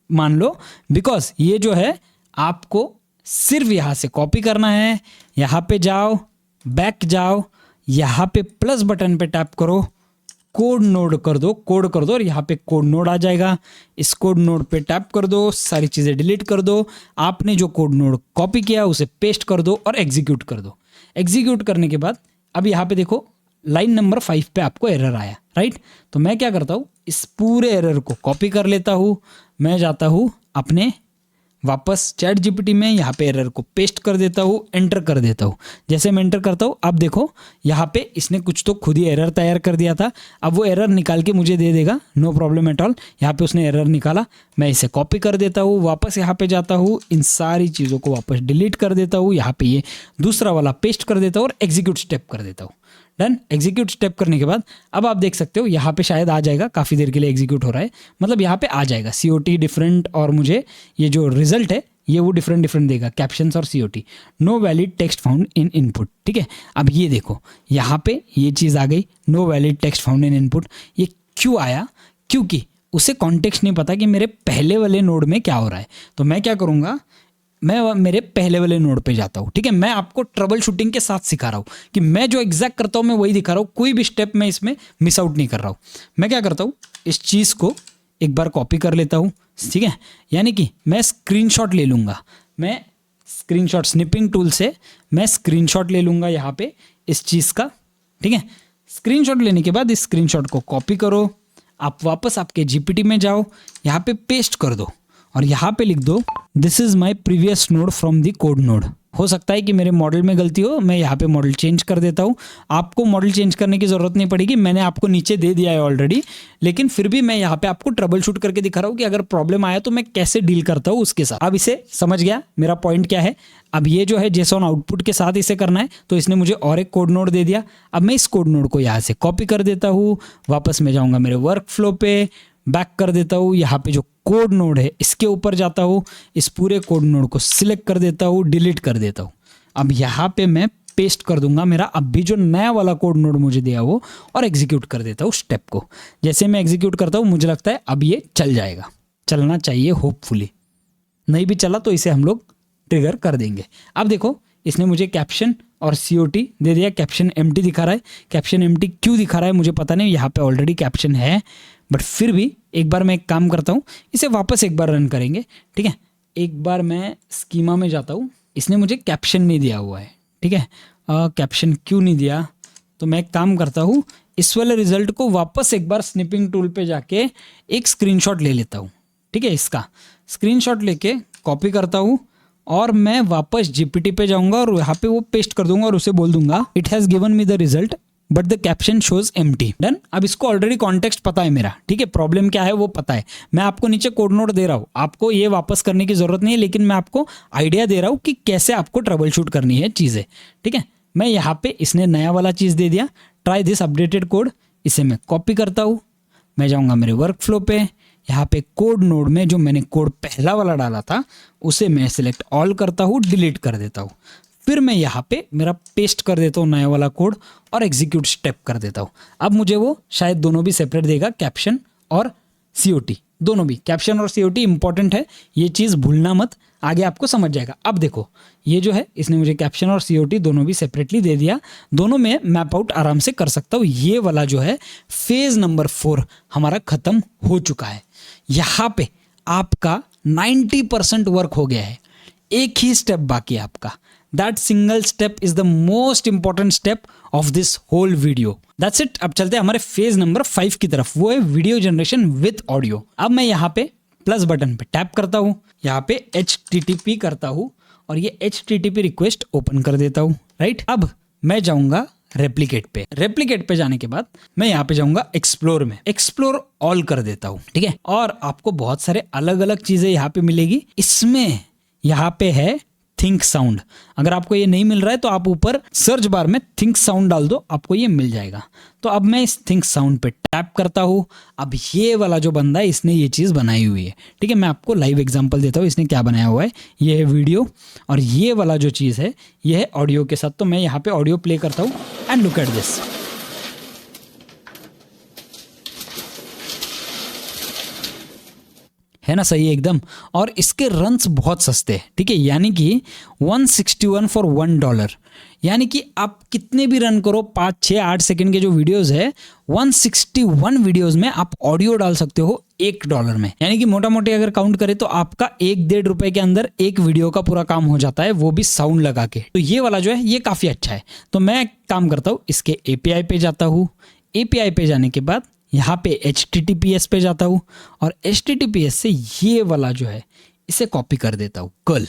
मान लो, बिकॉज ये जो है आपको सिर्फ यहाँ से कॉपी करना है. यहाँ पे जाओ, बैक जाओ, यहाँ पे प्लस बटन पे टैप करो, कोड नोड कर दो, कोड कर दो, और यहाँ पे कोड नोड आ जाएगा. इस कोड नोड पे टैप कर दो, सारी चीज़ें डिलीट कर दो. आपने जो कोड नोड कॉपी किया उसे पेस्ट कर दो और एग्जीक्यूट कर दो. एग्जीक्यूट करने के बाद अब यहाँ पे देखो लाइन नंबर 5 पे आपको एरर आया, राइट. तो मैं क्या करता हूँ, इस पूरे एरर को कॉपी कर लेता हूँ. मैं जाता हूँ अपने वापस चैट जीपीटी में, यहाँ पे एरर को पेस्ट कर देता हूँ, एंटर कर देता हूँ. जैसे मैं एंटर करता हूँ, अब देखो यहाँ पे इसने कुछ तो खुद ही एरर तैयार कर दिया था. अब वो एरर निकाल के मुझे दे देगा, नो प्रॉब्लम एट ऑल. यहाँ पे उसने एरर निकाला, मैं इसे कॉपी कर देता हूँ, वापस यहाँ पे जाता हूँ, इन सारी चीज़ों को वापस डिलीट कर देता हूँ. यहाँ पे ये दूसरा वाला पेस्ट कर देता हूँ और एग्जीक्यूट स्टेप कर देता हूँ. डन. एग्जीक्यूट स्टेप करने के बाद अब आप देख सकते हो यहाँ पे शायद आ जाएगा, काफ़ी देर के लिए एग्जीक्यूट हो रहा है, मतलब यहाँ पे आ जाएगा COT डिफरेंट, और मुझे ये जो रिजल्ट है ये वो डिफरेंट देगा, कैप्शंस और COT. No valid text found in input. ठीक है, अब ये देखो यहाँ पे ये चीज़ आ गई, no valid text found in input. ये क्यों आया, क्योंकि उसे कॉन्टेक्स्ट नहीं पता कि मेरे पहले वाले नोड में क्या हो रहा है. तो मैं क्या करूँगा, मैं मेरे पहले वाले नोड पे जाता हूँ. ठीक है, मैं आपको ट्रबल शूटिंग के साथ सिखा रहा हूँ कि मैं जो एग्जैक्ट करता हूँ मैं वही दिखा रहा हूँ, कोई भी स्टेप मैं इसमें मिस आउट नहीं कर रहा हूँ. मैं क्या करता हूँ, इस चीज़ को एक बार कॉपी कर लेता हूँ. ठीक है, यानी कि मैं स्क्रीनशॉट ले लूँगा, मैं स्क्रीनशॉट स्निपिंग टूल से मैं स्क्रीनशॉट ले लूँगा यहाँ पे इस चीज़ का. ठीक है, स्क्रीनशॉट लेने के बाद इस स्क्रीनशॉट को कॉपी करो, आप वापस आपके जीपीटी में जाओ, यहाँ पे पेस्ट कर दो और यहाँ पे लिख दो this is my previous node from the code node. हो सकता है कि मेरे मॉडल में गलती हो, मैं यहाँ पे मॉडल चेंज कर देता हूँ. आपको मॉडल चेंज करने की ज़रूरत नहीं पड़ेगी, मैंने आपको नीचे दे दिया है ऑलरेडी, लेकिन फिर भी मैं यहाँ पे आपको ट्रबल शूट करके दिखा रहा हूँ कि अगर प्रॉब्लम आया तो मैं कैसे डील करता हूँ उसके साथ. अब इसे समझ गया मेरा पॉइंट क्या है. अब ये जो है JSON आउटपुट के साथ इसे करना है, तो इसने मुझे और एक कोड नोड दे दिया. अब मैं इस कोड नोड को यहाँ से कॉपी कर देता हूँ, वापस मैं जाऊँगा मेरे वर्क फ्लो पे, बैक कर देता हूँ, यहाँ पे जो कोड नोड है इसके ऊपर जाता हूँ, इस पूरे कोड नोड को सिलेक्ट कर देता हूँ, डिलीट कर देता हूँ. अब यहाँ पे मैं पेस्ट कर दूंगा मेरा अब भी जो नया वाला कोड नोड मुझे दिया वो, और एग्जीक्यूट कर देता हूँ स्टेप को. जैसे मैं एग्जीक्यूट करता हूँ मुझे लगता है अब ये चल जाएगा, चलना चाहिए होपफुली. नहीं भी चला तो इसे हम लोग ट्रिगर कर देंगे. अब देखो इसने मुझे कैप्शन और COT दे दिया. कैप्शन एम्प्टी दिखा रहा है, कैप्शन एम्प्टी क्यों दिखा रहा है मुझे पता नहीं, यहाँ पे ऑलरेडी कैप्शन है, बट फिर भी एक बार मैं एक काम करता हूँ, इसे वापस एक बार रन करेंगे. ठीक है, एक बार मैं स्कीमा में जाता हूँ, इसने मुझे कैप्शन नहीं दिया हुआ है. ठीक है, कैप्शन क्यों नहीं दिया, तो मैं एक काम करता हूँ, इस वाले रिजल्ट को वापस एक बार स्निपिंग टूल पे जाके एक स्क्रीनशॉट ले लेता हूँ. ठीक है, इसका स्क्रीनशॉट लेके कॉपी करता हूँ और मैं वापस जीपीटी पे जाऊँगा और यहाँ पे वो पेस्ट कर दूंगा और उसे बोल दूंगा it has given me the result but the caption shows empty. Done. अब इसको ऑलरेडी कॉन्टेक्स्ट पता है मेरा. ठीक है, प्रॉब्लम क्या है वो पता है. मैं आपको नीचे कोड नोड दे रहा हूँ, आपको ये वापस करने की जरूरत नहीं है, लेकिन मैं आपको आइडिया दे रहा हूँ कि कैसे आपको ट्रबल शूट करनी है चीज़ें. ठीक है, मैं यहाँ पे इसने नया वाला चीज़ दे दिया, ट्राई दिस अपडेटेड कोड. इसे मैं कॉपी करता हूँ, मैं जाऊँगा मेरे वर्क फ्लो पे, यहाँ पे कोड नोड में जो मैंने कोड पहला वाला डाला था उसे मैं सिलेक्ट ऑल करता हूँ, डिलीट कर देता हूँ. फिर मैं यहाँ पे मेरा पेस्ट कर देता हूँ नया वाला कोड और एग्जीक्यूट स्टेप कर देता हूँ. अब मुझे वो शायद दोनों भी सेपरेट देगा, कैप्शन और COT दोनों भी. कैप्शन और COT इंपॉर्टेंट है, ये चीज़ भूलना मत, आगे आपको समझ जाएगा. अब देखो ये जो है इसने मुझे कैप्शन और COT दोनों भी सेपरेटली दे दिया, दोनों में मैप आउट आराम से कर सकता हूँ. ये वाला जो है फेज नंबर 4 हमारा ख़त्म हो चुका है. यहाँ पे आपका 90% वर्क हो गया है, एक ही स्टेप बाकी है आपका. That single step is the most important step of this whole video. That's it. अब चलते हैं हमारे फेज नंबर 5 की तरफ, वो है वीडियो जनरेशन विद ऑडियो. अब मैं यहाँ पे प्लस बटन पे टैप करता हूँ, यहाँ पे HTTP करता हूँ और ये HTTP रिक्वेस्ट ओपन कर देता हूँ. राइट, अब मैं जाऊँगा रेप्लिकेट पे जाने के बाद मैं यहाँ पे जाऊंगा एक्सप्लोर में, एक्सप्लोर ऑल कर देता हूँ, ठीक है। और आपको बहुत सारे अलग अलग चीजें यहाँ पे मिलेगी। इसमें यहाँ पे है थिंक साउंड। अगर आपको ये नहीं मिल रहा है तो आप ऊपर सर्च बार में थिंक साउंड डाल दो, आपको ये मिल जाएगा। तो अब मैं इस थिंक साउंड पे टैप करता हूँ। अब ये वाला जो बंदा है इसने ये चीज़ बनाई हुई है, ठीक है। मैं आपको लाइव एग्जांपल देता हूँ इसने क्या बनाया हुआ है। ये है वीडियो और ये वाला जो चीज़ है ये है ऑडियो के साथ। तो मैं यहाँ पे ऑडियो प्ले करता हूँ एंड लुक एट दिस। है ना सही एकदम। और इसके रन्स बहुत सस्ते हैं, ठीक है। यानी कि 161 फॉर $1, यानी कि आप कितने भी रन करो 5, 6, 8 सेकंड के जो वीडियोस है 161 वीडियोस में आप ऑडियो डाल सकते हो $1 में। यानी कि मोटा मोटी अगर काउंट करें तो आपका 1-1.5 रुपए के अंदर एक वीडियो का पूरा काम हो जाता है, वो भी साउंड लगा के। तो ये वाला जो है ये काफ़ी अच्छा है। तो मैं काम करता हूँ, इसके API पे जाता हूँ। API पे जाने के बाद यहाँ पे HTTPS पे जाता हूँ और HTTPS से ये वाला जो है इसे कॉपी कर देता हूँ कर्ल।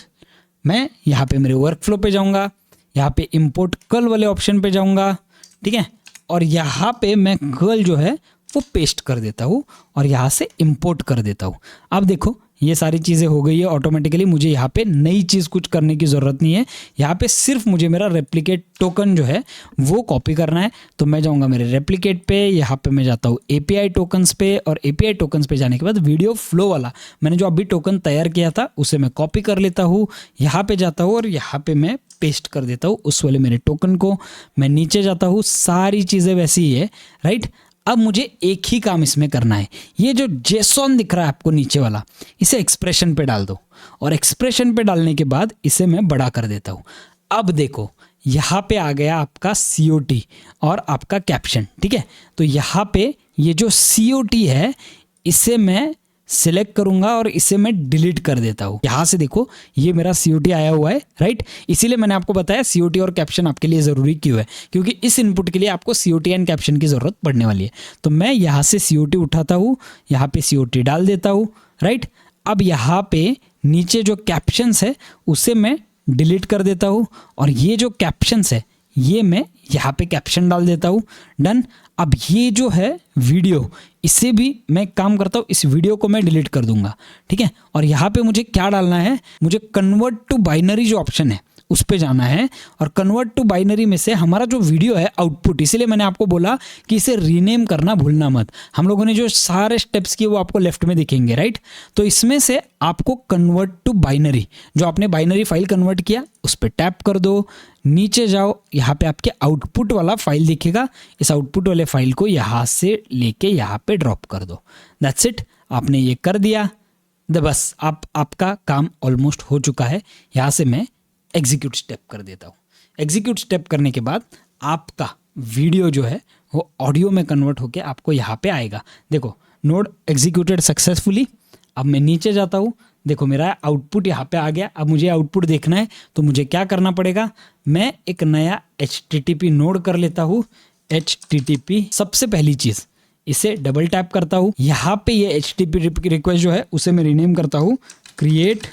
मैं यहाँ पे मेरे वर्कफ्लो पे जाऊँगा, यहाँ पे इंपोर्ट कर्ल वाले ऑप्शन पे जाऊँगा, ठीक है। और यहाँ पे मैं कर्ल जो है वो पेस्ट कर देता हूँ और यहाँ से इंपोर्ट कर देता हूँ। अब देखो ये सारी चीज़ें हो गई है ऑटोमेटिकली। मुझे यहाँ पे नई चीज़ कुछ करने की ज़रूरत नहीं है। यहाँ पे सिर्फ मुझे मेरा रेप्लिकेट टोकन जो है वो कॉपी करना है। तो मैं जाऊँगा मेरे रेप्लिकेट पे, यहाँ पे मैं जाता हूँ API टोकन्स पे और API टोकन्स पे जाने के बाद वीडियो फ्लो वाला मैंने जो अभी टोकन तैयार किया था उसे मैं कॉपी कर लेता हूँ। यहाँ पे जाता हूँ और यहाँ पे मैं पेस्ट कर देता हूँ उस वाले मेरे टोकन को। मैं नीचे जाता हूँ, सारी चीज़ें वैसी ही है, राइट। अब मुझे एक ही काम इसमें करना है। ये जो JSON दिख रहा है आपको नीचे वाला, इसे एक्सप्रेशन पे डाल दो और एक्सप्रेशन पे डालने के बाद इसे मैं बड़ा कर देता हूँ। अब देखो यहाँ पे आ गया आपका COT और आपका कैप्शन, ठीक है। तो यहाँ पे ये जो COT है इसे मैं सिलेक्ट करूंगा और इसे मैं डिलीट कर देता हूँ। यहाँ से देखो ये मेरा COT आया हुआ है, राइट। इसीलिए मैंने आपको बताया COT और कैप्शन आपके लिए ज़रूरी क्यों है, क्योंकि इस इनपुट के लिए आपको COT एंड कैप्शन की ज़रूरत पड़ने वाली है। तो मैं यहाँ से COT उठाता हूँ, यहाँ पे COT डाल देता हूँ, राइट। अब यहाँ पे नीचे जो कैप्शंस है उसे मैं डिलीट कर देता हूँ और ये जो कैप्शंस है ये मैं यहाँ पे कैप्शन डाल देता हूँ, डन। अब ये जो है वीडियो, इसे भी मैं काम करता हूँ, इस वीडियो को मैं डिलीट कर दूंगा, ठीक है। और यहाँ पे मुझे क्या डालना है, मुझे कन्वर्ट टू बाइनरी जो ऑप्शन है उस पे जाना है और कन्वर्ट टू बाइनरी में से हमारा जो वीडियो है आउटपुट, इसीलिए मैंने आपको बोला कि इसे रीनेम करना भूलना मत। हम लोगों ने जो सारे स्टेप्स किए वो आपको लेफ्ट में दिखेंगे, राइट। तो इसमें से आपको कन्वर्ट टू बाइनरी, जो आपने बाइनरी फाइल कन्वर्ट किया उस पर टैप कर दो, नीचे जाओ, यहाँ पे आपके आउटपुट वाला फाइल दिखेगा। इस आउटपुट वाले फाइल को यहाँ से लेके यहाँ पे ड्रॉप कर दो। दैट्स इट, आपने ये कर दिया, बस आपका काम ऑलमोस्ट हो चुका है। यहाँ से मैं एग्जीक्यूट स्टेप कर देता हूँ। एग्जीक्यूट स्टेप करने के बाद आपका वीडियो जो है वो ऑडियो में कन्वर्ट होके आपको यहाँ पे आएगा। देखो नोड एग्जीक्यूटेड सक्सेसफुली। अब मैं नीचे जाता हूँ, देखो मेरा आउटपुट यहाँ पे आ गया। अब मुझे आउटपुट देखना है तो मुझे क्या करना पड़ेगा, मैं एक नया HTTP नोड कर लेता हूँ। HTTP सबसे पहली चीज़, इसे डबल टैप करता हूँ। यहाँ पे ये HTTP रिक्वेस्ट जो है उसे मैं रीनेम करता हूँ क्रिएट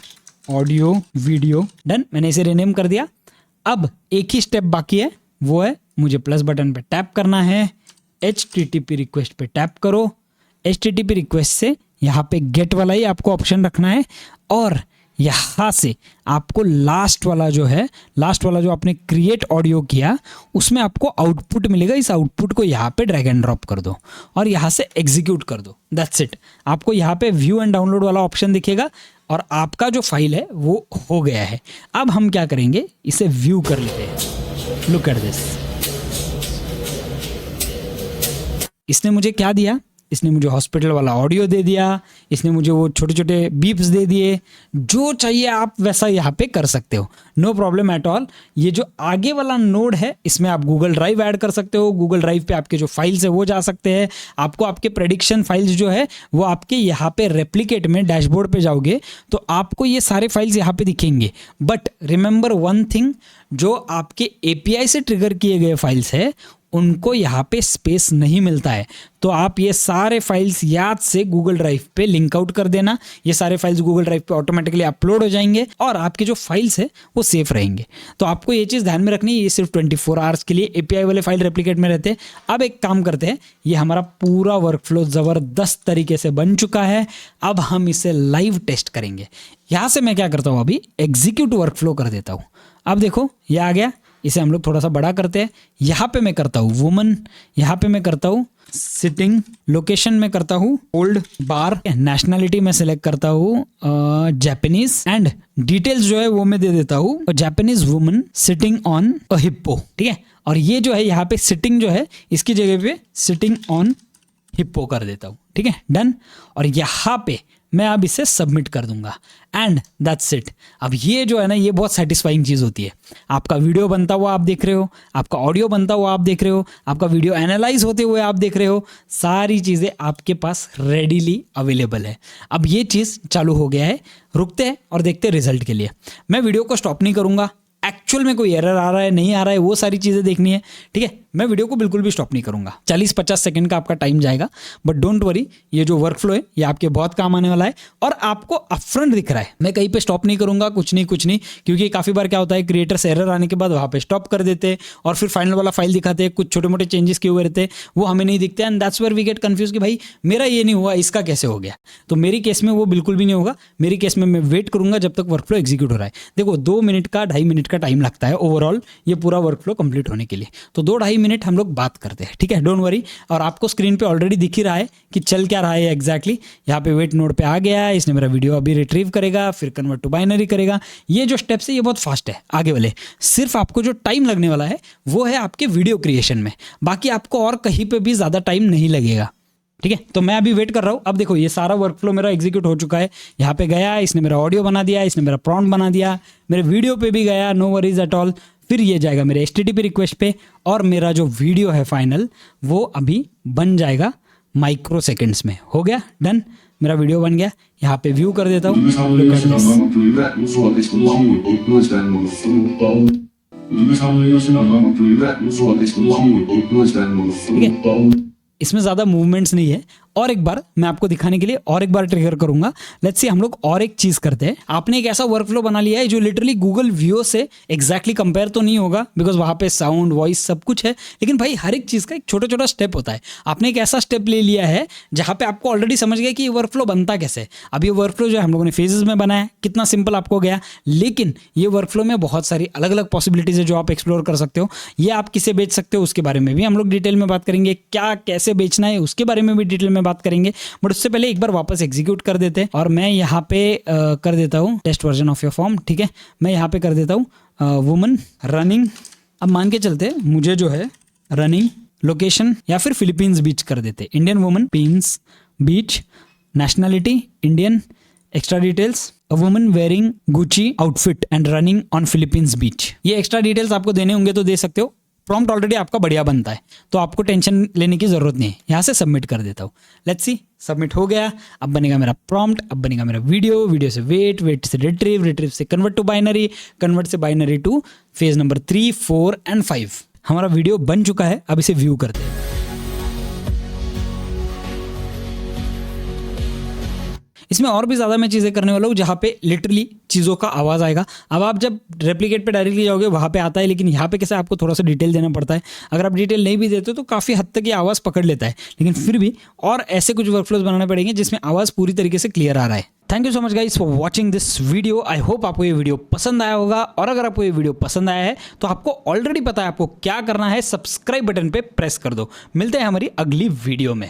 ऑडियो वीडियो, डन। मैंने इसे रीनेम कर दिया। अब एक ही स्टेप बाकी है, वो है मुझे प्लस बटन पे टैप करना है, HTTP रिक्वेस्ट पे टैप करो। HTTP रिक्वेस्ट से यहाँ पे गेट वाला ही आपको ऑप्शन रखना है और यहाँ से आपको लास्ट वाला जो आपने क्रिएट ऑडियो किया उसमें आपको आउटपुट मिलेगा। इस आउटपुट को यहाँ पे ड्रैग एंड ड्रॉप कर दो और यहाँ से एग्जीक्यूट कर दो। That's it. आपको यहाँ पे व्यू एंड डाउनलोड वाला ऑप्शन दिखेगा और आपका जो फाइल है वो हो गया है। अब हम क्या करेंगे, इसे व्यू कर लेते हैं। Look at this. इसने मुझे क्या दिया, इसने मुझे हॉस्पिटल वाला ऑडियो दे दिया, इसने मुझे वो छोटे छोटे बीप्स दे दिए। जो चाहिए आप वैसा यहाँ पे कर सकते हो, नो प्रॉब्लम एट ऑल। ये जो आगे वाला नोड है इसमें आप गूगल ड्राइव ऐड कर सकते हो। गूगल ड्राइव पे आपके जो फाइल्स है वो जा सकते हैं। आपको आपके प्रेडिक्शन फाइल्स जो है वो आपके यहाँ पे रेप्लिकेट में डैशबोर्ड पे जाओगे तो आपको ये सारे फाइल्स यहाँ पे दिखेंगे। बट रिमेंबर वन थिंग, जो आपके API से ट्रिगर किए गए फाइल्स है उनको यहाँ पे स्पेस नहीं मिलता है। तो आप ये सारे फाइल्स याद से गूगल ड्राइव पे लिंक आउट कर देना। ये सारे फाइल्स गूगल ड्राइव पे ऑटोमेटिकली अपलोड हो जाएंगे और आपके जो फाइल्स है वो सेफ रहेंगे। तो आपको ये चीज़ ध्यान में रखनी है, ये सिर्फ 24 आवर्स के लिए API वाले फाइल रेप्लिकेट में रहते हैं। अब एक काम करते हैं, ये हमारा पूरा वर्कफ्लो ज़बरदस्त तरीके से बन चुका है। अब हम इसे लाइव टेस्ट करेंगे। यहाँ से मैं क्या करता हूँ, अभी एग्जीक्यूट वर्कफ्लो कर देता हूँ। अब देखो ये आ गया, इसे हम लोग थोड़ा सा बड़ा करते हैं। यहाँ पे मैं करता हूँ वुमन, यहाँ पे मैं करता हूँ सिटिंग, लोकेशन में करता हूँ ओल्ड बार, नेशनलिटी में सिलेक्ट करता हूँ जापानीज, एंड डिटेल्स जो है वो मैं दे देता हूँ Japanese woman sitting on a hippo. ठीक है, और ये जो है यहाँ पे सिटिंग जो है इसकी जगह पे सिटिंग ऑन हिप्पो कर देता हूँ। ठीक है, डन। और यहाँ पे मैं अब इसे सबमिट कर दूंगा एंड दैट्स इट। अब ये जो है ना, ये बहुत सेटिस्फाइंग चीज़ होती है। आपका वीडियो बनता हुआ आप देख रहे हो, आपका ऑडियो बनता हुआ आप देख रहे हो, आपका वीडियो एनालाइज होते हुए आप देख रहे हो, सारी चीज़ें आपके पास रेडीली अवेलेबल है। अब ये चीज़ चालू हो गया है, रुकते हैं और देखते हैं रिजल्ट के लिए। मैं वीडियो को स्टॉप नहीं करूँगा, एक्चुअल में कोई एरर आ रहा है नहीं आ रहा है वो सारी चीज़ें देखनी है। ठीक है, मैं वीडियो को बिल्कुल भी स्टॉप नहीं करूंगा। 40-50 सेकंड का आपका टाइम जाएगा, बट डोंट वरी, ये जो वर्कफ्लो है ये आपके बहुत काम आने वाला है और आपको अपफ्रंट दिख रहा है। मैं कहीं पे स्टॉप नहीं करूंगा, कुछ नहीं, क्योंकि काफ़ी बार क्या होता है, क्रिएटर्स एरर आने के बाद वहाँ पे स्टॉप कर देते हैं और फिर फाइनल वाला फाइल दिखाते हैं, कुछ छोटे मोटे चेंजेस किए हुए रहते हैं, वो हमें नहीं दिखते and that's where we get confuse कि भाई मेरा ये नहीं हुआ, इसका कैसे हो गया। तो मेरी केस में वो बिल्कुल भी नहीं होगा। मेरी केस में मैं वेट करूंगा जब तक वर्कफ्लो एग्जीक्यूट हो रहा है। देखो 2 मिनट का 2.5 मिनट का टाइम लगता है ओवरऑल ये पूरा वर्कफ्लो कंप्लीट होने के लिए। तो 2-2.5 मिनट हम लोग बात करते हैं। ठीक है, डोंट वरी। और आपको स्क्रीन पे ऑलरेडी दिख ही रहा है कि चल क्या रहा है एग्जैक्टली। यहाँ पे वेट नोड पे आ गया है, इसने मेरा वीडियो अभी रिट्रीव करेगा, फिर कन्वर्ट टू बाइनरी करेगा। ये जो स्टेप्स है ये बहुत फास्ट है आगे वाले। सिर्फ आपको जो टाइम लगने वाला है वो है आपके वीडियो क्रिएशन में, बाकी आपको और कहीं पे भी ज़्यादा टाइम नहीं लगेगा। ठीक है, तो मैं अभी वेट कर रहा हूँ। अब देखो ये सारा वर्कफ्लो मेरा एग्जीक्यूट हो चुका है। यहाँ पे गया, इसने मेरा ऑडियो बना दिया, इसने मेरा प्रॉम्प्ट बना दिया, मेरे वीडियो पे भी गया, नो वरीज एट ऑल। फिर ये जाएगा मेरे HTTP रिक्वेस्ट पे और मेरा जो वीडियो है फाइनल वो अभी बन जाएगा माइक्रो सेकेंड्स में। हो गया, डन, मेरा वीडियो बन गया। यहाँ पे व्यू कर देता हूँ। ठीक है, इसमें ज़्यादा मूवमेंट्स नहीं है। और एक बार मैं आपको दिखाने के लिए और एक बार ट्रिगर करूंगा। लेट्स सी हम लोग और एक चीज़ करते हैं। आपने एक ऐसा वर्कफ्लो बना लिया है जो लिटरली गूगल व्यू से एग्जैक्टली कंपेयर तो नहीं होगा, बिकॉज वहाँ पे साउंड वॉइस सब कुछ है, लेकिन भाई हर एक चीज़ का एक छोटा छोटा स्टेप होता है। आपने एक ऐसा स्टेप ले लिया है जहाँ पे आपको ऑलरेडी समझ गया कि ये वर्कफ्लो बनता कैसे। अब ये वर्कफ्लो जो है हम लोगों ने फेजेस में बनाया, कितना सिंपल आपको गया, लेकिन ये वर्कफ्लो में बहुत सारी अलग अलग पॉसिबिलिटीज़ है जो आप एक्सप्लोर कर सकते हो। ये आप किसे बेच सकते हो उसके बारे में भी हम लोग डिटेल में बात करेंगे, क्या कैसे बेचना है उसके बारे में भी डिटेल में बात करेंगे। बट उससे पहले एक बार वापस एग्जीक्यूट कर देते हैं और मैं यहाँ पे कर देता हूँ test version of your form. ठीक है, मैं यहाँ पे कर देता हूँ वुमन रनिंग। अब मान के चलते मुझे जो है रनिंग लोकेशन या फिर फिलीपींस बीच कर देते, Indian woman Philippines beach, nationality Indian, extra details a woman wearing Gucci outfit and running on Philippines beach. ये एक्स्ट्रा डिटेल्स आपको देने होंगे तो दे सकते हो। प्रॉम्प्ट ऑलरेडी आपका बढ़िया बनता है तो आपको टेंशन लेने की जरूरत नहीं है। यहाँ से सबमिट कर देता हूँ। लेट्स सी, सबमिट हो गया। अब बनेगा मेरा प्रॉम्प्ट, अब बनेगा मेरा वीडियो, वीडियो से वेट से रिट्रीव, रिट्रीव से कन्वर्ट टू बाइनरी, कन्वर्ट से binary two phase number 3, 4 and 5। हमारा वीडियो बन चुका है। अब इसे व्यू करते हैं। इसमें और भी ज़्यादा मैं चीज़ें करने वाला हूँ जहाँ पे लिटरली चीज़ों का आवाज़ आएगा। अब आप जब रेप्लिकेट पे डायरेक्टली जाओगे वहाँ पे आता है, लेकिन यहाँ पे कैसे आपको थोड़ा सा डिटेल देना पड़ता है। अगर आप डिटेल नहीं भी देते तो काफ़ी हद तक ये आवाज़ पकड़ लेता है, लेकिन फिर भी और ऐसे कुछ वर्कफ्लोज बनाने पड़ेंगे जिसमें आवाज़ पूरी तरीके से क्लियर आ रहा है। Thank you so much guys for watching this video. I hope आपको ये वीडियो पसंद आया होगा, और अगर आपको ये वीडियो पसंद आया है तो आपको ऑलरेडी पता है आपको क्या करना है, सब्सक्राइब बटन पे प्रेस कर दो। मिलते हैं हमारी अगली वीडियो में।